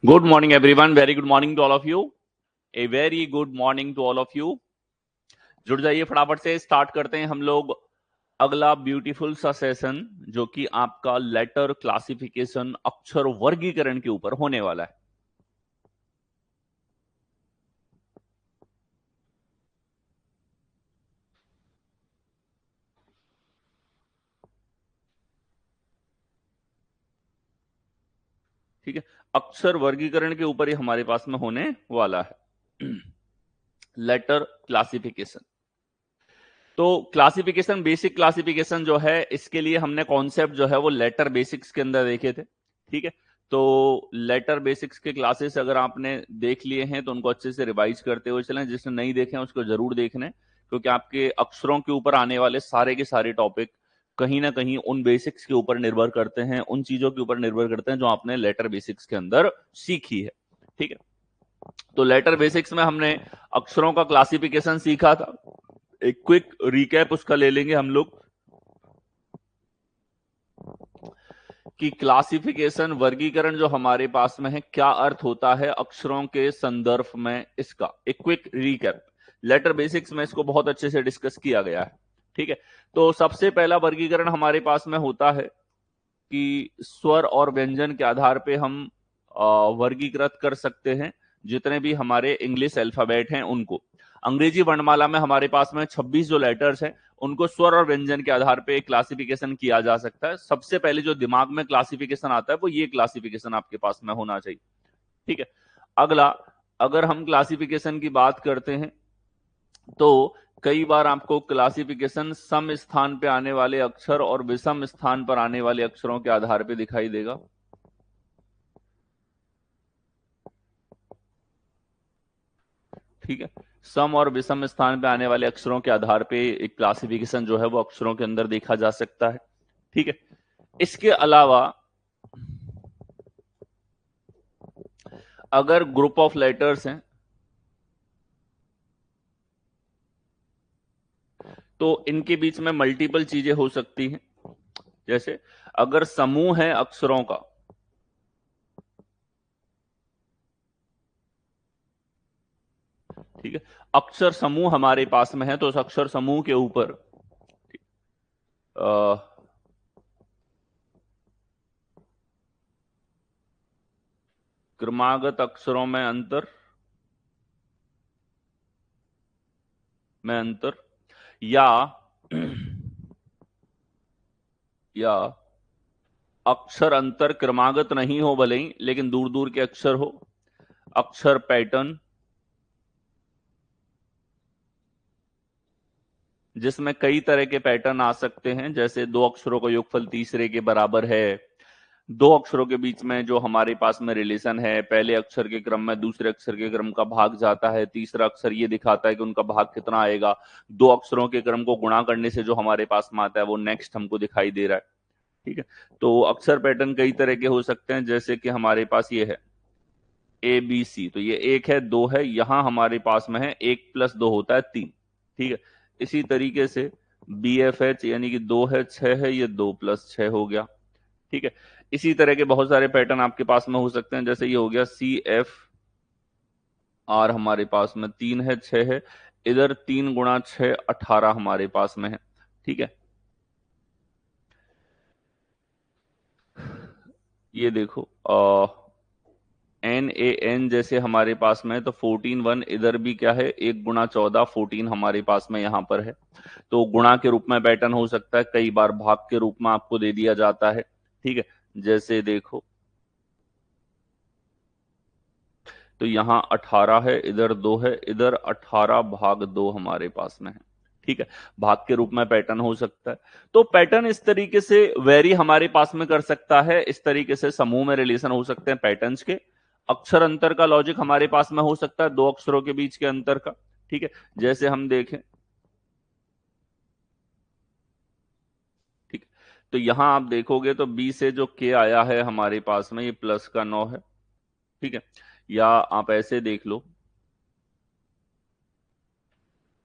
Good morning, everyone. Very good morning to all of you. A very good morning to all of you. जुड़ जाइए फटाफट से start करते हैं हम लोग अगला ब्यूटीफुल सा सेशन जो कि आपका लेटर क्लासिफिकेशन अक्षर वर्गीकरण के ऊपर होने वाला है। ठीक है, अक्षर वर्गीकरण के ऊपर ही हमारे पास में होने वाला है लेटर क्लासिफिकेशन। तो क्लासिफिकेशन, बेसिक क्लासिफिकेशन जो है, इसके लिए हमने कॉन्सेप्ट जो है वो लेटर बेसिक्स के अंदर देखे थे। ठीक है, तो लेटर बेसिक्स के क्लासेस अगर आपने देख लिए हैं तो उनको अच्छे से रिवाइज करते हुए चलें। जिसने नहीं देखे हैं उसको जरूर देखने, क्योंकि आपके अक्षरों के ऊपर आने वाले सारे के सारे टॉपिक कहीं ना कहीं उन बेसिक्स के ऊपर निर्भर करते हैं, उन चीजों के ऊपर निर्भर करते हैं जो आपने लेटर बेसिक्स के अंदर सीखी है। ठीक है, तो लेटर बेसिक्स में हमने अक्षरों का क्लासिफिकेशन सीखा था। एक क्विक रिकैप उसका ले लेंगे हम लोग कि क्लासिफिकेशन, वर्गीकरण जो हमारे पास में है, क्या अर्थ होता है अक्षरों के संदर्भ में, इसका एक क्विक रिकैप। लेटर बेसिक्स में इसको बहुत अच्छे से डिस्कस किया गया है। ठीक है, तो सबसे पहला वर्गीकरण हमारे पास में होता है कि स्वर और व्यंजन के आधार पे हम वर्गीकृत कर सकते हैं जितने भी हमारे इंग्लिश अल्फाबेट हैं उनको। अंग्रेजी वर्णमाला में हमारे पास में 26 जो लेटर्स हैं उनको स्वर और व्यंजन के आधार पे क्लासिफिकेशन किया जा सकता है। सबसे पहले जो दिमाग में क्लासिफिकेशन आता है वो ये क्लासिफिकेशन आपके पास में होना चाहिए। ठीक है, अगला, अगर हम क्लासिफिकेशन की बात करते हैं तो कई बार आपको क्लासिफिकेशन सम स्थान पे आने वाले अक्षर और विषम स्थान पर आने वाले अक्षरों के आधार पे दिखाई देगा। ठीक है, सम और विषम स्थान पे आने वाले अक्षरों के आधार पे एक क्लासिफिकेशन जो है वो अक्षरों के अंदर देखा जा सकता है। ठीक है, इसके अलावा अगर ग्रुप ऑफ लेटर्स हैं तो इनके बीच में मल्टीपल चीजें हो सकती हैं। जैसे अगर समूह है अक्षरों का, ठीक है, अक्षर समूह हमारे पास में है तो उस अक्षर समूह के ऊपर क्रमागत अक्षरों में अंतर या या अक्षर अंतर क्रमागत नहीं हो भले ही, लेकिन दूर दूर के अक्षर हो, अक्षर पैटर्न जिसमें कई तरह के पैटर्न आ सकते हैं। जैसे दो अक्षरों का योगफल तीसरे के बराबर है, दो अक्षरों के बीच में जो हमारे पास में रिलेशन है, पहले अक्षर के क्रम में दूसरे अक्षर के क्रम का भाग जाता है, तीसरा अक्षर ये दिखाता है कि उनका भाग कितना आएगा, दो अक्षरों के क्रम को गुणा करने से जो हमारे पास में आता है वो नेक्स्ट हमको दिखाई दे रहा है। ठीक है, तो अक्षर पैटर्न कई तरह के हो सकते हैं। जैसे कि हमारे पास ये है ए बी सी, तो ये एक है, दो है, यहां हमारे पास में है एक प्लस दो होता है तीन। ठीक है, इसी तरीके से बी एफ एच यानी कि दो है छह है, ये दो प्लस छह हो गया। ठीक है, इसी तरह के बहुत सारे पैटर्न आपके पास में हो सकते हैं। जैसे ये हो गया सी एफ आर, हमारे पास में तीन है छह है, इधर तीन गुणा छह 18 हमारे पास में है। ठीक है, ये देखो एन ए एन जैसे हमारे पास में है तो 14 1, इधर भी क्या है, एक गुणा 14 14 हमारे पास में यहां पर है। तो गुणा के रूप में पैटर्न हो सकता है, कई बार भाग के रूप में आपको दे दिया जाता है। ठीक है, जैसे देखो तो यहाँ 18 है, इधर दो है, इधर 18 भाग दो हमारे पास में है। ठीक है, भाग के रूप में पैटर्न हो सकता है। तो पैटर्न इस तरीके से वेरी हमारे पास में कर सकता है। इस तरीके से समूह में रिलेशन हो सकते हैं पैटर्न्स के। अक्षर अंतर का लॉजिक हमारे पास में हो सकता है दो अक्षरों के बीच के अंतर का। ठीक है, जैसे हम देखें, ठीक, तो यहां आप देखोगे तो बी से जो के आया है हमारे पास में, ये प्लस का 9 है। ठीक है, या आप ऐसे देख लो,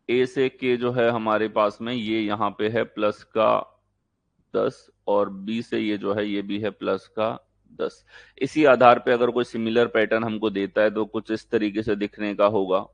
ए से के जो है हमारे पास में, ये यहां पे है प्लस का 10, और बी से ये जो है ये भी है प्लस का 10। इसी आधार पे अगर कोई सिमिलर पैटर्न हमको देता है तो कुछ इस तरीके से दिखने का होगा।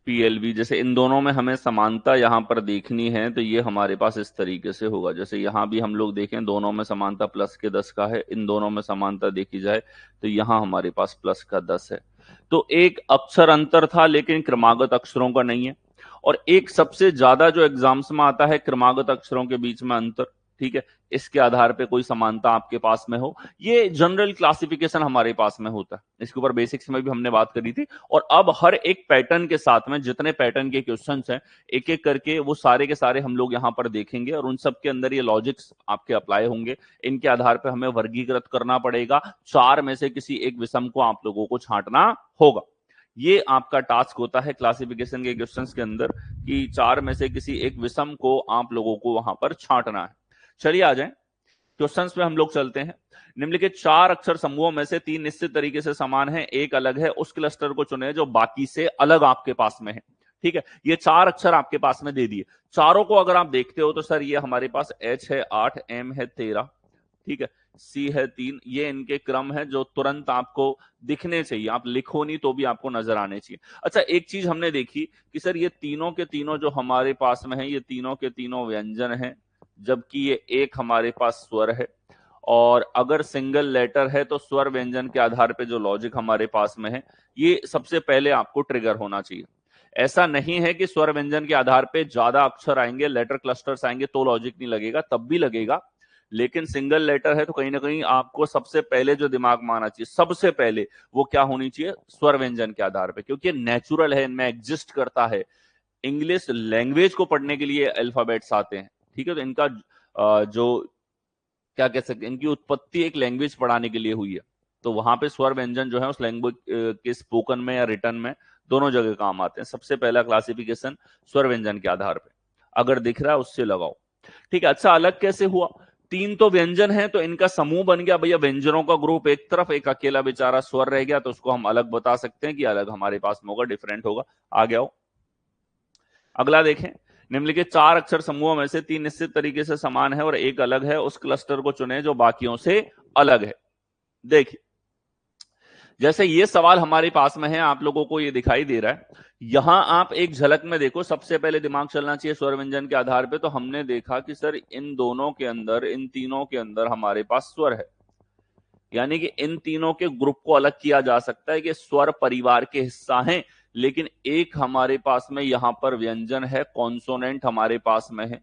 पीएलवी, जैसे इन दोनों में हमें समानता यहां पर देखनी है तो ये हमारे पास इस तरीके से होगा। जैसे यहां भी हम लोग देखें, दोनों में समानता प्लस के 10 का है, इन दोनों में समानता देखी जाए तो यहां हमारे पास प्लस का 10 है। तो एक अक्षर अंतर था लेकिन क्रमागत अक्षरों का नहीं है। और एक सबसे ज्यादा जो एग्जाम्स में आता है क्रमागत अक्षरों के बीच में अंतर, ठीक है, इसके आधार पे कोई समानता आपके पास में हो, ये जनरल क्लासिफिकेशन हमारे पास में होता है। इसके ऊपर बेसिक्स में भी हमने बात करी थी। और अब हर एक पैटर्न के साथ में जितने पैटर्न के क्वेश्चंस हैं, एक एक करके वो सारे के सारे हम लोग यहां पर देखेंगे और उन सब के अंदर ये लॉजिक्स आपके अप्लाई होंगे। इनके आधार पर हमें वर्गीकृत करना पड़ेगा, चार में से किसी एक विषम को आप लोगों को छांटना होगा। ये आपका टास्क होता है क्लासिफिकेशन के क्वेश्चंस के अंदर कि चार में से किसी एक विषम को आप लोगों को वहां पर छांटना है। चलिए आ जाएं क्वेश्चंस पे हम लोग चलते हैं। निम्नलिखित चार अक्षर समूहों में से तीन निश्चित तरीके से समान है, एक अलग है, उस क्लस्टर को चुने जो बाकी से अलग आपके पास में है। ठीक है, ये चार अक्षर आपके पास में दे दिए। चारों को अगर आप देखते हो तो सर ये हमारे पास H है 8, M है 13, ठीक है, C है 3, ये इनके क्रम है जो तुरंत आपको दिखने चाहिए, आप लिखो नहीं तो भी आपको नजर आने चाहिए। अच्छा, एक चीज हमने देखी कि सर ये तीनों के तीनों जो हमारे पास में है, ये तीनों के तीनों व्यंजन हैं, जबकि ये एक हमारे पास स्वर है। और अगर सिंगल लेटर है तो स्वर व्यंजन के आधार पे जो लॉजिक हमारे पास में है, ये सबसे पहले आपको ट्रिगर होना चाहिए। ऐसा नहीं है कि स्वर व्यंजन के आधार पे ज्यादा अक्षर आएंगे, लेटर क्लस्टर्स आएंगे तो लॉजिक नहीं लगेगा, तब भी लगेगा। लेकिन सिंगल लेटर है तो कहीं ना कहीं आपको सबसे पहले जो दिमाग में आना चाहिए, सबसे पहले वो क्या होनी चाहिए, स्वर व्यंजन के आधार पे, क्योंकि नेचुरल है, इनमें एग्जिस्ट करता है। इंग्लिश लैंग्वेज को पढ़ने के लिए अल्फाबेट्स आते हैं, ठीक है, तो इनका जो क्या कह सकते हैं, इनकी उत्पत्ति एक लैंग्वेज पढ़ाने के लिए हुई है। तो वहां पे स्वर व्यंजन जो है उस लैंग्वेज के स्पोकन में या रिटर्न में दोनों जगह काम आते हैं। सबसे पहला क्लासिफिकेशन स्वर व्यंजन के आधार पे, अगर दिख रहा है उससे लगाओ, ठीक है। अच्छा, अलग कैसे हुआ, तीन तो व्यंजन है तो इनका समूह बन गया भैया, व्यंजनों का ग्रुप एक तरफ, एक अकेला बेचारा स्वर रह गया, तो उसको हम अलग बता सकते हैं कि अलग हमारे पास में होगा, डिफरेंट होगा। आ गया हो, अगला देखें, निम्नलिखित चार अक्षर समूहों में से तीन निश्चित तरीके से समान है और एक अलग है, उस क्लस्टर को चुनें जो बाकियों से अलग है। देखिए, जैसे ये सवाल हमारे पास में है, आप लोगों को ये दिखाई दे रहा है, यहां आप एक झलक में देखो, सबसे पहले दिमाग चलना चाहिए स्वर व्यंजन के आधार पे। तो हमने देखा कि सर इन दोनों के अंदर, इन तीनों के अंदर हमारे पास स्वर है, यानी कि इन तीनों के ग्रुप को अलग किया जा सकता है कि स्वर परिवार के हिस्सा हैं। लेकिन एक हमारे पास में यहां पर व्यंजन है, कॉन्सोनेंट हमारे पास में है,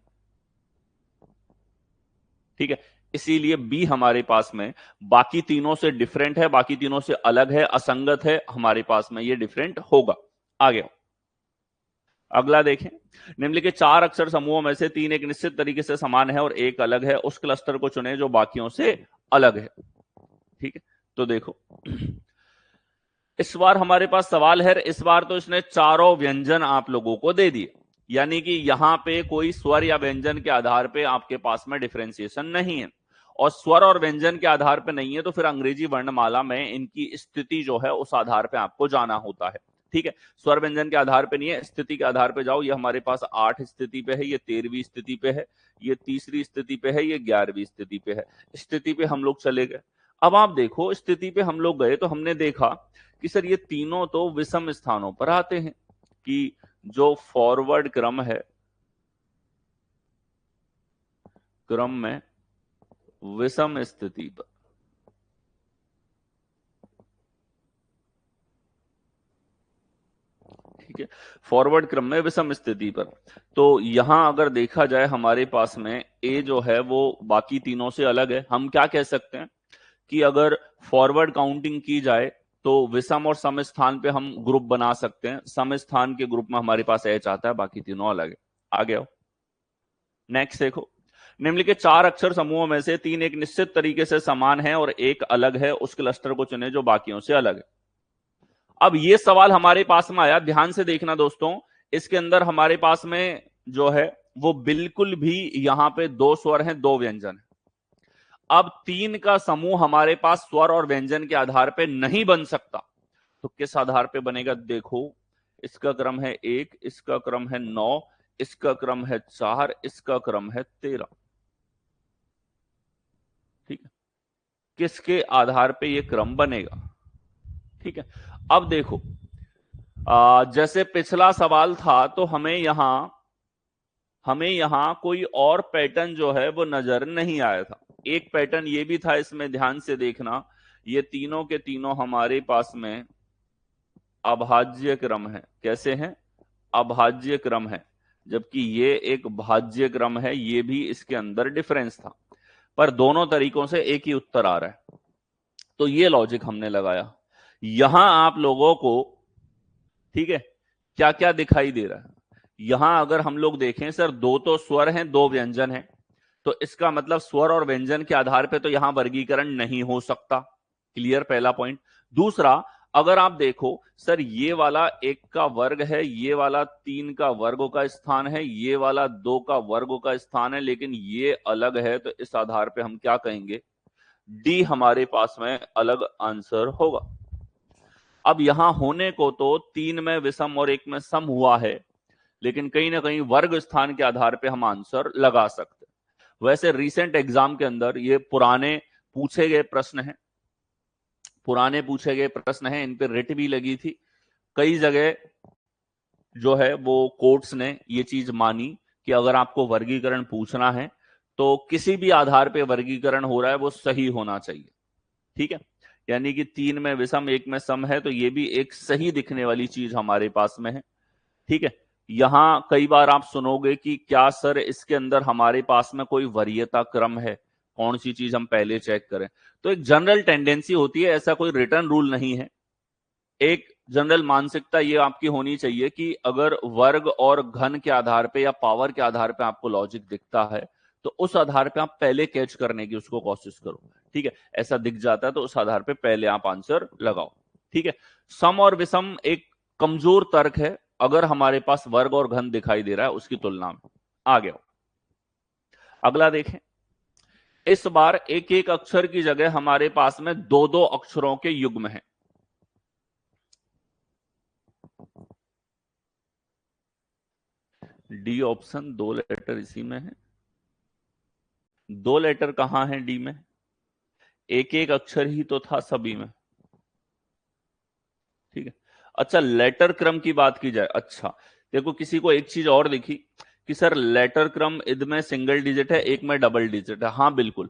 ठीक है, इसीलिए बी हमारे पास में बाकी तीनों से डिफरेंट है, बाकी तीनों से अलग है, असंगत है, हमारे पास में ये डिफरेंट होगा। आ गया, अगला देखें, निम्नलिखित चार अक्षर समूहों में से तीन एक निश्चित तरीके से समान है और एक अलग है, उस क्लस्टर को चुनें जो बाकियों से अलग है। ठीक है, तो देखो इस बार हमारे पास सवाल है, इस बार तो इसने चारों व्यंजन आप लोगों को दे दिए, यानी कि यहां पे कोई स्वर या व्यंजन के आधार पे आपके पास में डिफरेंशिएशन नहीं है। और स्वर और व्यंजन के आधार पे नहीं है तो फिर अंग्रेजी वर्णमाला में इनकी स्थिति जो है उस आधार पे आपको जाना होता है। ठीक है, स्वर व्यंजन के आधार पे नहीं है, स्थिति के आधार पे जाओ। ये हमारे पास 8 स्थिति पे है, ये 13वीं स्थिति पे है, ये तीसरी स्थिति पे है, ये 11वीं स्थिति पे है। स्थिति पे हम लोग चले गए। अब आप देखो, स्थिति पे हम लोग गए तो हमने देखा कि सर ये तीनों तो विषम स्थानों पर आते हैं, कि जो फॉरवर्ड क्रम है, क्रम में विषम स्थिति पर, ठीक है, फॉरवर्ड क्रम में विषम स्थिति पर। तो यहां अगर देखा जाए हमारे पास में ए जो है वो बाकी तीनों से अलग है। हम क्या कह सकते हैं कि अगर फॉरवर्ड काउंटिंग की जाए तो विषम और सम स्थान पे हम ग्रुप बना सकते हैं। सम स्थान के ग्रुप में हमारे पास एच आता है, बाकी तीनों अलग है। आ गया हो, नेक्स्ट देखो, निम्नलिखित चार अक्षर समूहों में से तीन एक निश्चित तरीके से समान है और एक अलग है, उस क्लस्टर को चुने जो बाकियों से अलग है। अब ये सवाल हमारे पास में आया, ध्यान से देखना दोस्तों, इसके अंदर हमारे पास में जो है वो बिल्कुल भी यहां पे दो स्वर हैं, दो व्यंजन है। अब 3 का समूह हमारे पास स्वर और व्यंजन के आधार पे नहीं बन सकता, तो किस आधार पे बनेगा? देखो, इसका क्रम है 1, इसका क्रम है 9, इसका क्रम है 4, इसका क्रम है 13। ठीक है, किसके आधार पे ये क्रम बनेगा? ठीक है, अब देखो, जैसे पिछला सवाल था तो हमें यहां कोई और पैटर्न जो है वो नजर नहीं आया था। एक पैटर्न ये भी था, इसमें ध्यान से देखना, ये तीनों के तीनों हमारे पास में अभाज्य क्रम है। कैसे हैं? अभाज्य क्रम है, जबकि ये एक भाज्य क्रम है। ये भी इसके अंदर डिफरेंस था, पर दोनों तरीकों से एक ही उत्तर आ रहा है। तो ये लॉजिक हमने लगाया। यहां आप लोगों को, ठीक है, क्या क्या दिखाई दे रहा है? यहां अगर हम लोग देखें, सर दो तो स्वर हैं, दो व्यंजन हैं, तो इसका मतलब स्वर और व्यंजन के आधार पे तो यहां वर्गीकरण नहीं हो सकता। क्लियर, पहला पॉइंट। दूसरा, अगर आप देखो सर, ये वाला 1 का वर्ग है, ये वाला 3 का वर्गों का स्थान है, ये वाला 2 का वर्गों का स्थान है, लेकिन ये अलग है, तो इस आधार पे हम क्या कहेंगे? डी हमारे पास में अलग आंसर होगा। अब यहां होने को तो 3 में विषम और 1 में सम हुआ है, लेकिन कहीं ना कहीं वर्ग स्थान के आधार पे हम आंसर लगा सकते हैं। वैसे रिसेंट एग्जाम के अंदर ये पुराने पूछे गए प्रश्न हैं, पुराने पूछे गए प्रश्न हैं, इन पे रिट भी लगी थी। कई जगह जो है वो कोर्ट्स ने ये चीज मानी कि अगर आपको वर्गीकरण पूछना है तो किसी भी आधार पे वर्गीकरण हो रहा है वो सही होना चाहिए। ठीक है, यानी कि 3 में विषम, 1 में सम है, तो ये भी एक सही दिखने वाली चीज हमारे पास में है। ठीक है, यहां कई बार आप सुनोगे कि क्या सर इसके अंदर हमारे पास में कोई वरीयता क्रम है, कौन सी चीज हम पहले चेक करें? तो एक जनरल टेंडेंसी होती है, ऐसा कोई रिटर्न रूल नहीं है। एक जनरल मानसिकता ये आपकी होनी चाहिए कि अगर वर्ग और घन के आधार पे या पावर के आधार पे आपको लॉजिक दिखता है, तो उस आधार पे आप पहले कैच करने की उसको कोशिश करो। ठीक है, ऐसा दिख जाता है तो उस आधार पे पहले आप आंसर लगाओ। ठीक है, सम और विषम एक कमजोर तर्क है अगर हमारे पास वर्ग और घन दिखाई दे रहा है उसकी तुलना में। आ गया, अगला देखें। इस बार एक एक अक्षर की जगह हमारे पास में दो दो अक्षरों के युग्म है। डी ऑप्शन, दो लेटर इसी में है। दो लेटर कहां है डी में? एक एक अक्षर ही तो था सभी में। ठीक है, अच्छा लेटर क्रम की बात की जाए, अच्छा देखो, किसी को एक चीज और दिखी कि सर लेटर क्रम इद में सिंगल डिजिट है, एक में डबल डिजिट है। हाँ बिल्कुल,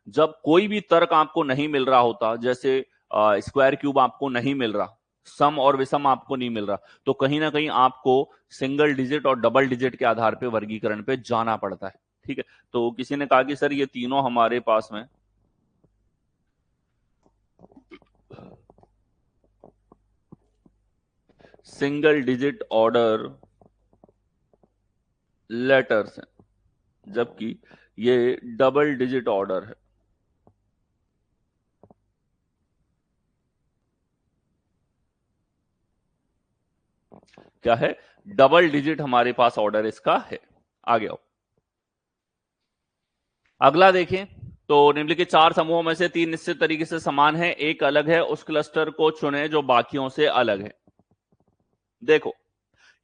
जब कोई भी तर्क आपको नहीं मिल रहा होता, जैसे स्क्वायर क्यूब आपको नहीं मिल रहा, सम और विषम आपको नहीं मिल रहा, तो कहीं ना कहीं आपको सिंगल डिजिट और डबल डिजिट के आधार पे वर्गीकरण पे जाना पड़ता है। ठीक है, तो किसी ने कहा कि सर ये तीनों हमारे पास में सिंगल डिजिट ऑर्डर लेटर्स हैं, जबकि ये डबल डिजिट ऑर्डर है। क्या है? डबल डिजिट हमारे पास ऑर्डर इसका है। आ गया, अगला देखें। तो निम्नलिखित चार समूहों में से तीन निश्चित तरीके से समान है, एक अलग है, उस क्लस्टर को चुनें जो बाकियों से अलग है। देखो,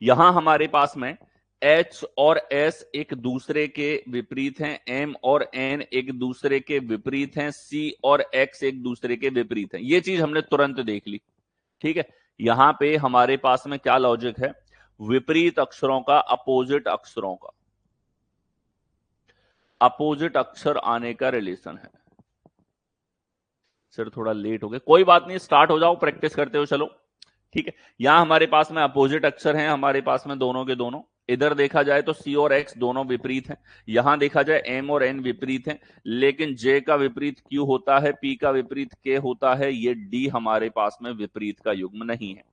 यहां हमारे पास में H और S एक दूसरे के विपरीत हैं, M और N एक दूसरे के विपरीत हैं, C और X एक दूसरे के विपरीत हैं। ये चीज हमने तुरंत देख ली। ठीक है, यहां पे हमारे पास में क्या लॉजिक है? विपरीत अक्षरों का, अपोजिट अक्षरों का, अपोजिट अक्षर आने का रिलेशन है। सर थोड़ा लेट हो गया, कोई बात नहीं, स्टार्ट हो जाओ, प्रैक्टिस करते हो चलो। ठीक है, यहां हमारे पास में अपोजिट अक्षर हैं, हमारे पास में दोनों के दोनों। इधर देखा जाए तो सी और एक्स दोनों विपरीत हैं, यहां देखा जाए एम और एन विपरीत हैं, लेकिन जे का विपरीत क्यू होता है, पी का विपरीत के होता है, ये डी हमारे पास में विपरीत का युग्म नहीं है।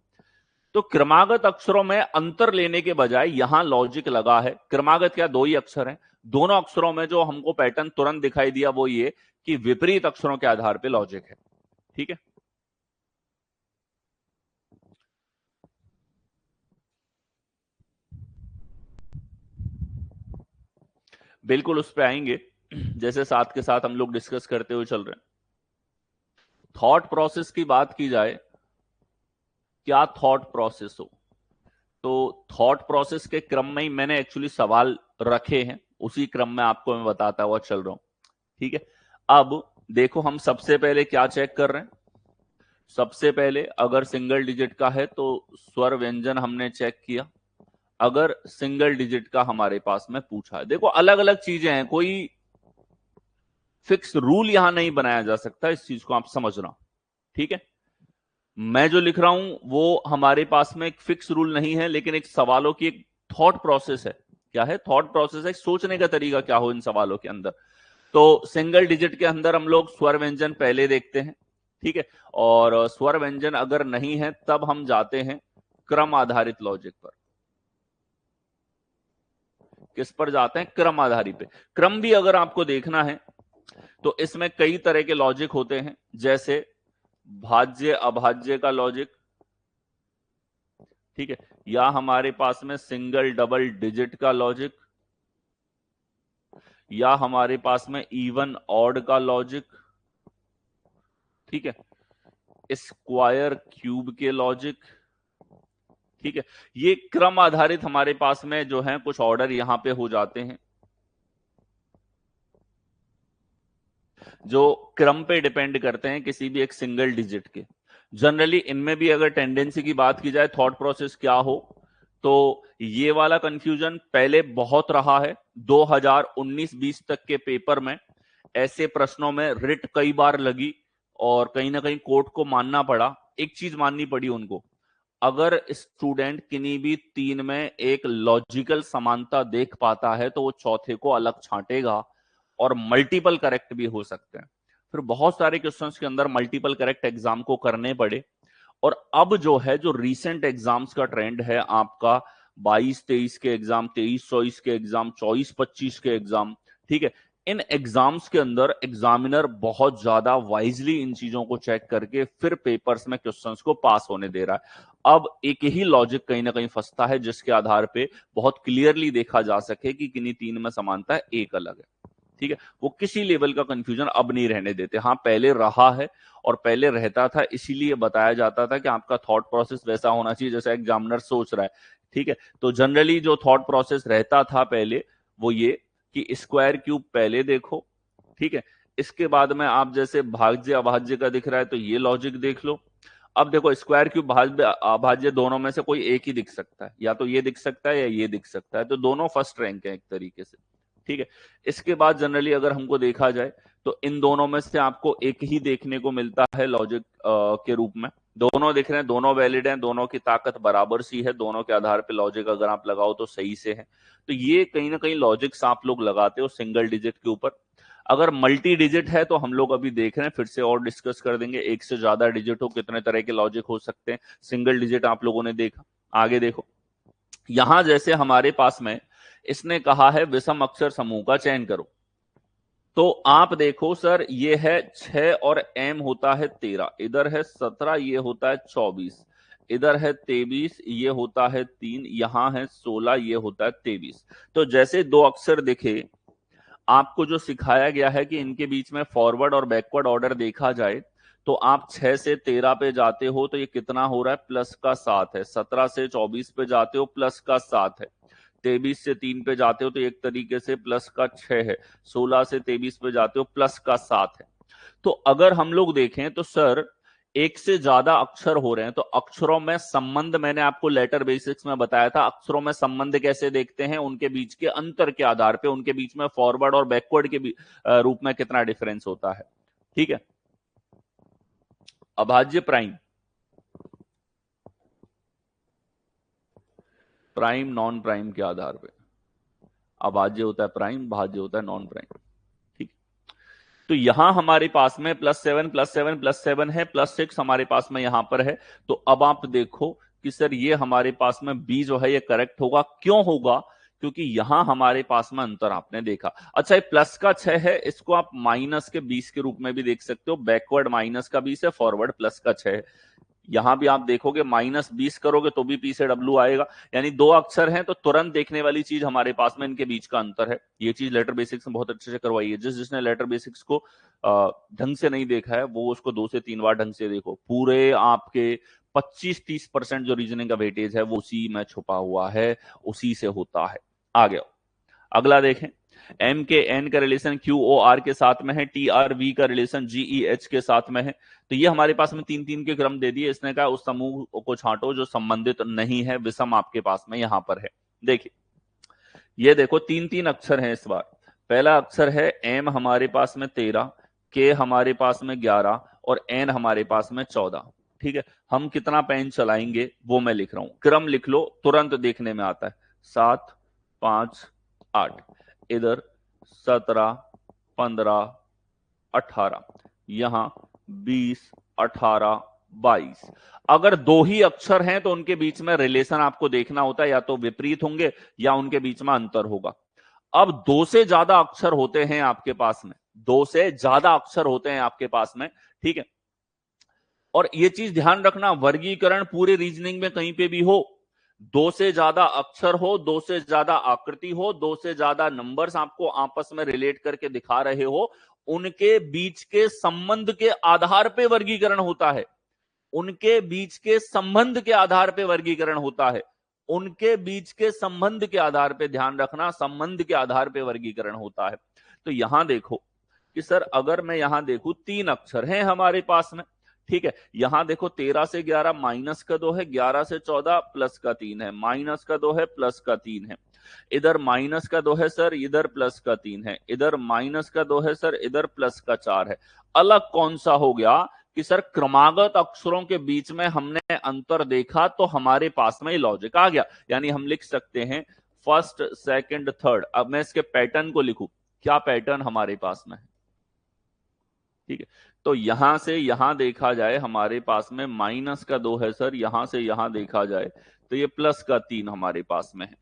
तो क्रमागत अक्षरों में अंतर लेने के बजाय यहां लॉजिक लगा है। क्रमागत क्या, दो ही अक्षर हैं, दोनों अक्षरों में जो हमको पैटर्न तुरंत दिखाई दिया वो ये कि विपरीत अक्षरों के आधार पर लॉजिक है। ठीक है, बिल्कुल उस पर आएंगे। जैसे साथ के साथ हम लोग डिस्कस करते हुए चल रहे हैं। थॉट प्रोसेस की बात की जाए, क्या थॉट प्रोसेस हो, तो थॉट प्रोसेस के क्रम में ही मैंने एक्चुअली सवाल रखे हैं, उसी क्रम में आपको मैं बताता हुआ चल रहा हूं। ठीक है, अब देखो हम सबसे पहले क्या चेक कर रहे हैं। सबसे पहले अगर सिंगल डिजिट का है तो स्वर व्यंजन हमने चेक किया। अगर सिंगल डिजिट का हमारे पास में पूछा है, देखो अलग अलग चीजें हैं, कोई फिक्स रूल यहां नहीं बनाया जा सकता, इस चीज को आप समझना। ठीक है, मैं जो लिख रहा हूं वो हमारे पास में एक फिक्स रूल नहीं है, लेकिन एक सवालों की एक थॉट प्रोसेस है। क्या है? थॉट प्रोसेस है, सोचने का तरीका क्या हो इन सवालों के अंदर। तो सिंगल डिजिट के अंदर हम लोग स्वर व्यंजन पहले देखते हैं। ठीक है, और स्वर व्यंजन अगर नहीं है तब हम जाते हैं क्रम आधारित लॉजिक पर। किस पर जाते हैं? क्रम आधारित पे। क्रम भी अगर आपको देखना है तो इसमें कई तरह के लॉजिक होते हैं, जैसे भाज्य अभाज्य का लॉजिक। ठीक है, या हमारे पास में सिंगल डबल डिजिट का लॉजिक, या हमारे पास में इवन ऑड का लॉजिक। ठीक है, स्क्वायर क्यूब के लॉजिक। ठीक है, ये क्रम आधारित हमारे पास में जो है कुछ ऑर्डर यहां पे हो जाते हैं, जो क्रम पे डिपेंड करते हैं किसी भी एक सिंगल डिजिट के। जनरली इनमें भी अगर टेंडेंसी की बात की जाए, थॉट प्रोसेस क्या हो, तो ये वाला कंफ्यूजन पहले बहुत रहा है। 2019-20 तक के पेपर में ऐसे प्रश्नों में रिट कई बार लगी और कहीं ना कहीं कोर्ट को मानना पड़ा। एक चीज माननी पड़ी उनको, अगर स्टूडेंट किन्हीं भी तीन में एक लॉजिकल समानता देख पाता है तो वो चौथे को अलग छांटेगा, और मल्टीपल करेक्ट भी हो सकते हैं। फिर बहुत सारे क्वेश्चंस के अंदर मल्टीपल करेक्ट एग्जाम को करने पड़े। और अब जो है, जो रीसेंट एग्जाम्स का ट्रेंड है आपका, 22-23 के एग्जाम, 23-24 के एग्जाम, 24-25 के एग्जाम। ठीक है, इन एग्जाम्स के अंदर एग्जामिनर बहुत ज्यादा वाइजली इन चीजों को चेक करके फिर पेपर्स में क्वेश्चंस को पास होने दे रहा है। अब एक ही लॉजिक कहीं ना कहीं फंसता है, जिसके आधार पे बहुत क्लियरली देखा जा सके कि किन्हीं तीन में समानता है, एक अलग है। ठीक है, वो किसी लेवल का कंफ्यूजन अब नहीं रहने देते। हाँ, पहले रहा है और पहले रहता था, इसीलिए बताया जाता था कि आपका थॉट प्रोसेस वैसा होना चाहिए जैसा एग्जामिनर सोच रहा है। ठीक है, तो जनरली जो थॉट प्रोसेस रहता था पहले, वो ये कि स्क्वायर क्यूब पहले देखो। ठीक है, इसके बाद में आप जैसे भाज्य अभाज्य का दिख रहा है तो ये लॉजिक देख लो। अब देखो, स्क्वायर क्यूब भाज्य अभाज्य दोनों में से कोई एक ही दिख सकता है, या तो ये दिख सकता है या ये दिख सकता है, तो दोनों फर्स्ट रैंक है एक तरीके से। ठीक है, इसके बाद जनरली अगर हमको देखा जाए तो इन दोनों में से आपको एक ही देखने को मिलता है लॉजिक के रूप में। दोनों दिख रहे हैं, दोनों वैलिड हैं, दोनों की ताकत बराबर सी है, दोनों के आधार पे लॉजिक अगर आप लगाओ तो सही से है। तो ये कहीं ना कहीं लॉजिक्स आप लोग लगाते हो सिंगल डिजिट के ऊपर। अगर मल्टी डिजिट है तो हम लोग अभी देख रहे हैं, फिर से और डिस्कस कर देंगे, एक से ज्यादा डिजिट हो कितने तरह के लॉजिक हो सकते हैं। सिंगल डिजिट आप लोगों ने देखा। आगे देखो, यहां जैसे हमारे पास में इसने कहा है विषम अक्षर समूह का चयन करो, तो आप देखो सर, ये है 6 और m होता है 13, इधर है 17, ये होता है 24, इधर है 23, ये होता है 3, यहां है 16, ये होता है 23। तो जैसे दो अक्षर दिखे, आपको जो सिखाया गया है कि इनके बीच में फॉरवर्ड और बैकवर्ड ऑर्डर देखा जाए, तो आप 6 से 13 पे जाते हो तो ये कितना हो रहा है? प्लस का 7 है। 17 से 24 पे जाते हो, प्लस का 7 है। 23 से 3 पे जाते हो तो एक तरीके से प्लस का 6 है। 16 से 23 पे जाते हो, प्लस का 7 है। तो अगर हम लोग देखें तो सर, एक से ज्यादा अक्षर हो रहे हैं तो अक्षरों में संबंध, मैंने आपको लेटर बेसिक्स में बताया था, अक्षरों में संबंध कैसे देखते हैं? उनके बीच के अंतर के आधार पे, उनके बीच में फॉरवर्ड और बैकवर्ड के रूप में कितना डिफरेंस होता है। ठीक है, अभाज्य प्राइम, प्राइम नॉन प्राइम के आधार पे अभाज्य होता है प्राइम, भाज्य होता है नॉन प्राइम। ठीक, तो यहां हमारे पास में +7 +7 +7 है, +6 हमारे पास में यहां पर है। तो अब आप देखो कि सर ये हमारे पास में बी जो है ये करेक्ट होगा। क्यों होगा? क्योंकि यहां हमारे पास में अंतर आपने देखा। अच्छा, ये प्लस का 6 है, इसको आप माइनस के 20 के रूप में भी देख सकते हो। बैकवर्ड माइनस का 20 है, फॉरवर्ड प्लस का 6 है। यहां भी आप देखोगे -20 करोगे तो भी पी से डब्ल्यू आएगा, यानी दो अक्षर हैं तो तुरंत देखने वाली चीज हमारे पास में इनके बीच का अंतर है। ये चीज लेटर बेसिक्स में बहुत अच्छे से करवाई है। जिसने लेटर बेसिक्स को ढंग से नहीं देखा है वो उसको 2 से 3 बार ढंग से देखो। पूरे आपके 25-30% जो रीजनिंग का वेटेज है वो उसी में छुपा हुआ है, उसी से होता है। आगे अगला देखें, एम के एन का रिलेशन क्यू ओ आर के साथ में है, टी आर वी का रिलेशन जी ई एच के साथ में है। तो ये हमारे पास में 3-3 के क्रम दे दिए। इसने कहा उस समूह को छांटो जो संबंधित नहीं है, विषम आपके पास में यहां पर है। देखिए ये देखो 3-3 अक्षर हैं इस बार। पहला अक्षर है एम हमारे पास में 13, के हमारे पास में 11 और एन हमारे पास में 14। ठीक है, हम कितना पेन चलाएंगे वो मैं लिख रहा हूं, क्रम लिख लो, तुरंत देखने में आता है। 7, 5, 8, इधर 17, 15, 18, यहां 20, 18, 22। अगर दो ही अक्षर हैं तो उनके बीच में रिलेशन आपको देखना होता है, या तो विपरीत होंगे या उनके बीच में अंतर होगा। अब 2 से ज्यादा अक्षर होते हैं आपके पास में, 2 से ज्यादा अक्षर होते हैं आपके पास में, ठीक है। और ये चीज ध्यान रखना, वर्गीकरण पूरे रीजनिंग में कहीं पे भी हो, 2 से ज्यादा अक्षर हो, 2 से ज्यादा आकृति हो, 2 से ज्यादा नंबर्स आपको आपस में रिलेट करके दिखा रहे हो, उनके बीच के संबंध के आधार पे वर्गीकरण होता है। उनके बीच के संबंध के आधार पे वर्गीकरण होता है। उनके बीच के संबंध के आधार पे, ध्यान रखना, संबंध के आधार पे वर्गीकरण होता है। तो यहां देखो कि सर अगर मैं यहां देखूं 3 अक्षर हैं हमारे पास में, ठीक है। यहां देखो 13 से 11 माइनस का 2 है, 11 से 14 प्लस का 3 है, माइनस का 2 है प्लस का 3 है, इधर माइनस का 2 है सर, इधर प्लस का 3 है, इधर माइनस का 2 है सर, इधर प्लस का 4 है। अलग कौन सा हो गया कि सर क्रमागत अक्षरों के बीच में हमने अंतर देखा तो हमारे पास में लॉजिक आ गया। यानी हम लिख सकते हैं फर्स्ट, सेकंड, थर्ड। अब मैं इसके पैटर्न को लिखूं, क्या पैटर्न हमारे पास में है, ठीक है। तो यहां से यहां देखा जाए हमारे पास में माइनस का 2 है सर, यहां से यहां देखा जाए तो ये प्लस का 3 हमारे पास में है,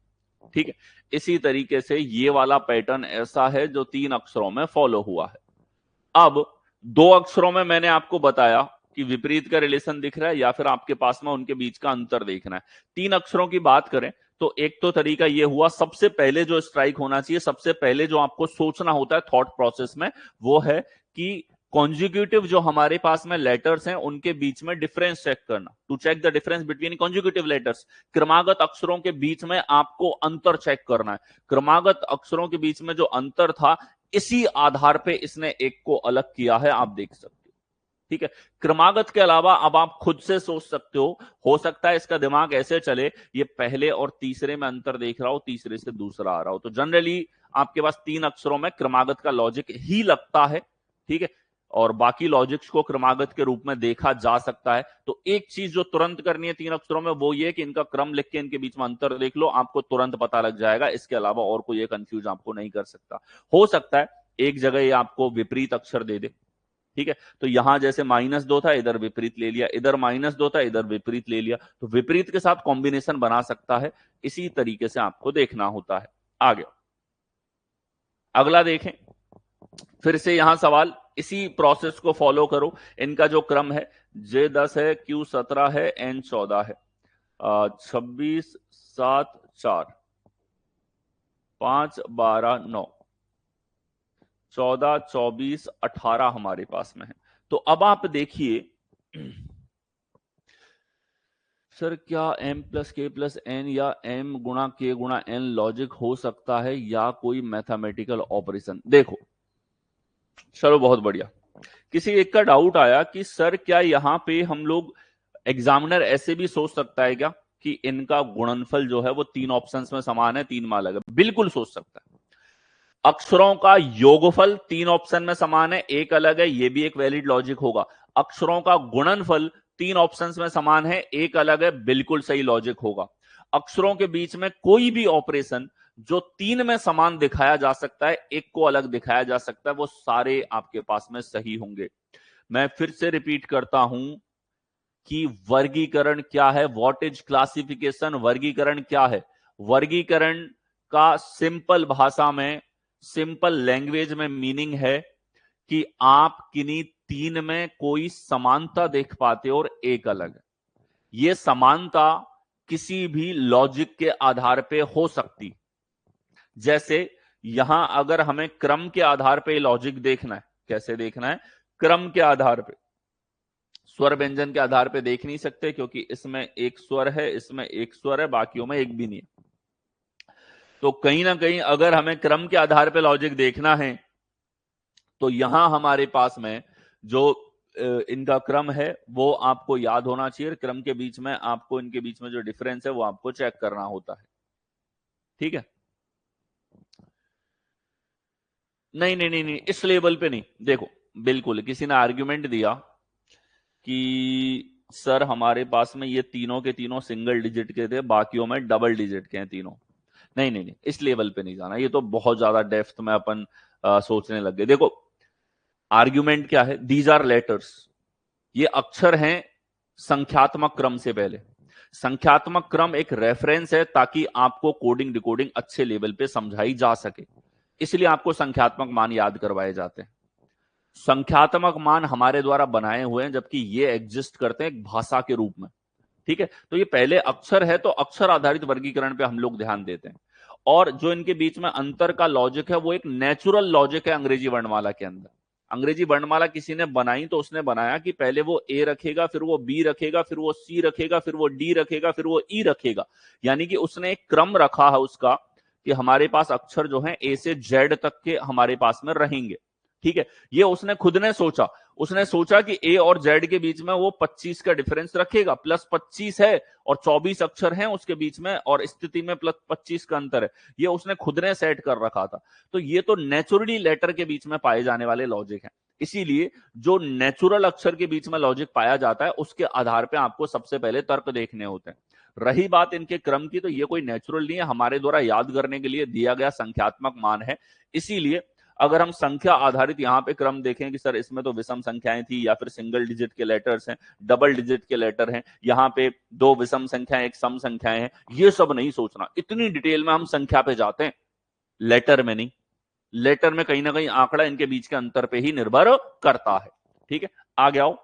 ठीक है। इसी तरीके से ये वाला पैटर्न ऐसा है जो 3 अक्षरों में फॉलो हुआ है। अब 2 अक्षरों में मैंने आपको बताया कि विपरीत का रिलेशन दिख रहा है या फिर आपके पास में उनके बीच का अंतर देखना है। 3 अक्षरों की बात करें तो एक तो तरीका ये हुआ, सबसे पहले जो स्ट्राइक होना चाहिए, सबसे पहले जो आपको सोचना होता है थॉट प्रोसेस में, वो है कि कॉन्जिक्यूटिव जो हमारे पास में लेटर्स हैं उनके बीच में डिफरेंस चेक करना, to check the difference between consecutive letters. क्रमागत अक्षरों के बीच में आपको अंतर चेक करना है। क्रमागत अक्षरों के बीच में जो अंतर था, इसी आधार पे इसने एक को अलग किया है, आप देख सकते हो, ठीक है। क्रमागत के अलावा अब आप खुद से सोच सकते हो सकता है इसका दिमाग ऐसे चले, ये पहले और तीसरे में अंतर देख रहा हो, तीसरे से दूसरा आ रहा हो। तो जनरली आपके पास 3 अक्षरों में क्रमागत का लॉजिक ही लगता है, ठीक है, और बाकी लॉजिक्स को क्रमागत के रूप में देखा जा सकता है। तो एक चीज जो तुरंत करनी है 3 अक्षरों में, वो ये कि इनका क्रम लिख के इनके बीच में अंतर देख लो, आपको तुरंत पता लग जाएगा। इसके अलावा और कोई कंफ्यूज आपको नहीं कर सकता। हो सकता है एक जगह ये आपको विपरीत अक्षर दे दे, ठीक है। तो यहां जैसे -2 था, इधर विपरीत ले लिया, इधर -2 था, इधर विपरीत ले लिया, तो विपरीत के साथ कॉम्बिनेशन बना सकता है। इसी तरीके से आपको देखना होता है। आगे अगला देखें, फिर से यहां सवाल, इसी प्रोसेस को फॉलो करो। इनका जो क्रम है, J10 है, Q17 है, N14 है, 26, 7, 4, 5, 12, 9, 14, 24, 18 हमारे पास में है। तो अब आप देखिए सर क्या m प्लस के प्लस एन या m गुणा के गुणा n लॉजिक हो सकता है या कोई मैथमेटिकल ऑपरेशन? देखो चलो बहुत बढ़िया। किसी एक का डाउट आया कि सर क्या यहां पे हम लोग, एग्जामिनर ऐसे भी सोच सकता है क्या कि इनका गुणनफल जो है वो 3 ऑप्शंस में समान है, 3 में अलग है? बिल्कुल सोच सकता है। अक्षरों का योगफल 3 ऑप्शन में समान है, एक अलग है, ये भी एक वैलिड लॉजिक होगा। अक्षरों का गुणनफल 3 ऑप्शंस में समान है, एक अलग है, बिल्कुल सही लॉजिक होगा। अक्षरों के बीच में कोई भी ऑपरेशन जो 3 में समान दिखाया जा सकता है, एक को अलग दिखाया जा सकता है, वो सारे आपके पास में सही होंगे। मैं फिर से रिपीट करता हूं कि वर्गीकरण क्या है, व्हाट इज क्लासिफिकेशन। वर्गीकरण क्या है? वर्गीकरण का सिंपल भाषा में, सिंपल लैंग्वेज में मीनिंग है कि आप किन्हीं 3 में कोई समानता देख पाते हो और एक अलग है। ये समानता किसी भी लॉजिक के आधार पे हो सकती। जैसे यहां अगर हमें क्रम के आधार पे लॉजिक देखना है, कैसे देखना है? क्रम के आधार पे, स्वर व्यंजन के आधार पे देख नहीं सकते क्योंकि इसमें एक स्वर है, इसमें एक स्वर है, बाकियों में एक भी नहीं है। तो कहीं ना कहीं अगर हमें क्रम के आधार पे लॉजिक देखना है तो यहां हमारे पास में जो इनका क्रम है वो आपको याद होना चाहिए। क्रम के बीच में आपको, इनके बीच में जो डिफरेंस है वो आपको चेक करना होता है। ठीक है? नहीं नहीं नहीं नहीं, इस लेवल पे नहीं। देखो, बिल्कुल किसी ने आर्ग्यूमेंट दिया कि सर हमारे पास में ये तीनों के तीनों सिंगल डिजिट के थे, बाकियों में डबल डिजिट के हैं तीनों। नहीं नहीं नहीं, इस लेवल पे नहीं जाना, ये तो बहुत ज्यादा डेप्थ में अपन सोचने लग गए। देखो, आर्ग्यूमेंट क्या है? दीज आर लेटर्स, ये अक्षर हैं संख्यात्मक क्रम से पहले। संख्यात्मक क्रम एक रेफरेंस है ताकि आपको कोडिंग डिकोडिंग अच्छे लेवल पे समझाई जा सके, इसलिए आपको संख्यात्मक मान याद करवाए जाते हैं। संख्यात्मक मान हमारे द्वारा बनाए हुए हैं, जबकि ये एग्जिस्ट करते हैं एक भाषा के रूप में। ठीक है? तो ये पहले अक्षर है, तो अक्षर आधारित वर्गीकरण पे हम लोग ध्यान देते हैं। और जो इनके बीच में अंतर का लॉजिक है वो एक नेचुरल लॉजिक है अंग्रेजी वर्णमाला के अंदर। अंग्रेजी वर्णमाला किसी ने बनाई तो उसने बनाया कि पहले वो ए रखेगा, फिर वो बी रखेगा, फिर वो सी रखेगा, फिर वो डी रखेगा, फिर वो ई रखेगा। यानी कि उसने एक क्रम रखा है उसका कि हमारे पास अक्षर जो है ए से जेड तक के हमारे पास में रहेंगे। ठीक है? ये उसने खुद ने सोचा। उसने सोचा कि ए और जेड के बीच में वो 25 का डिफरेंस रखेगा, प्लस 25 है और 24 अक्षर हैं उसके बीच में, और स्थिति में प्लस 25 का अंतर है। ये उसने खुद ने सेट कर रखा था। तो ये तो नेचुरली लेटर के बीच में पाए जाने वाले लॉजिक हैं। इसीलिए जो नेचुरल अक्षर के बीच में लॉजिक पाया जाता है उसके आधार पर आपको सबसे पहले तर्क देखने होते हैं। रही बात इनके क्रम की, तो ये कोई नेचुरल नहीं है, हमारे द्वारा याद करने के लिए दिया गया संख्यात्मक मान है। इसीलिए अगर हम संख्या आधारित यहां पे क्रम देखें कि सर इसमें तो विषम संख्याएं थी या फिर सिंगल डिजिट के लेटर्स हैं, डबल डिजिट के लेटर हैं, यहां पे दो विषम संख्याएं एक सम संख्याएं हैं, ये सब नहीं सोचना। इतनी डिटेल में हम संख्या पे जाते हैं, लेटर में नहीं। लेटर में कहीं ना कहीं आंकड़ा इनके बीच के अंतर पे ही निर्भर करता है। ठीक है? आगे आओ,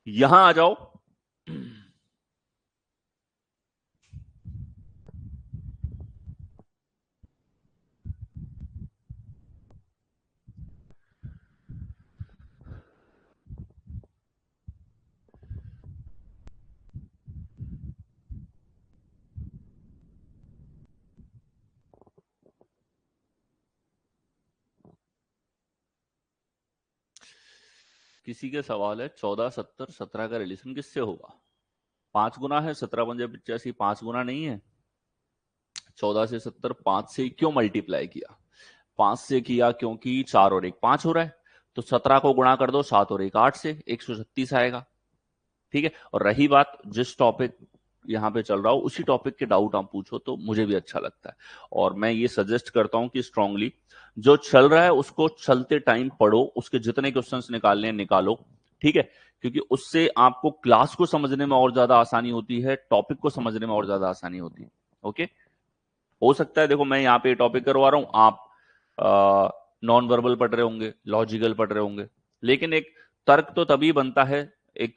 यहां आ जाओ। किसी के सवाल है 14 70 17 का रिलेशन किससे होगा? 5 गुना है, 17 पंजे 85, 5 गुना नहीं है। 14 से 70 5 से क्यों मल्टीप्लाई किया? 5 से किया क्योंकि 4 और 1 5 हो रहा है, तो 17 को गुणा कर दो 7 और 1 8 से 136 आएगा। ठीक है? और रही बात, जिस टॉपिक यहाँ पे चल रहा हो उसी टॉपिक के डाउट आप पूछो तो मुझे भी अच्छा लगता है। और मैं ये सजेस्ट करता हूं कि स्ट्रांगली जो चल रहा है उसको चलते टाइम पढ़ो, उसके जितने क्वेश्चंस निकालने हैं निकालो। ठीक है? क्योंकि उससे आपको क्लास को समझने में और ज्यादा आसानी होती है, टॉपिक को समझने में और ज्यादा आसानी होती है। ओके? हो सकता है, देखो मैं यहाँ पे टॉपिक करवा रहा हूं, आप नॉन वर्बल पढ़ रहे होंगे, लॉजिकल पढ़ रहे होंगे, लेकिन एक तर्क तो तभी बनता है, एक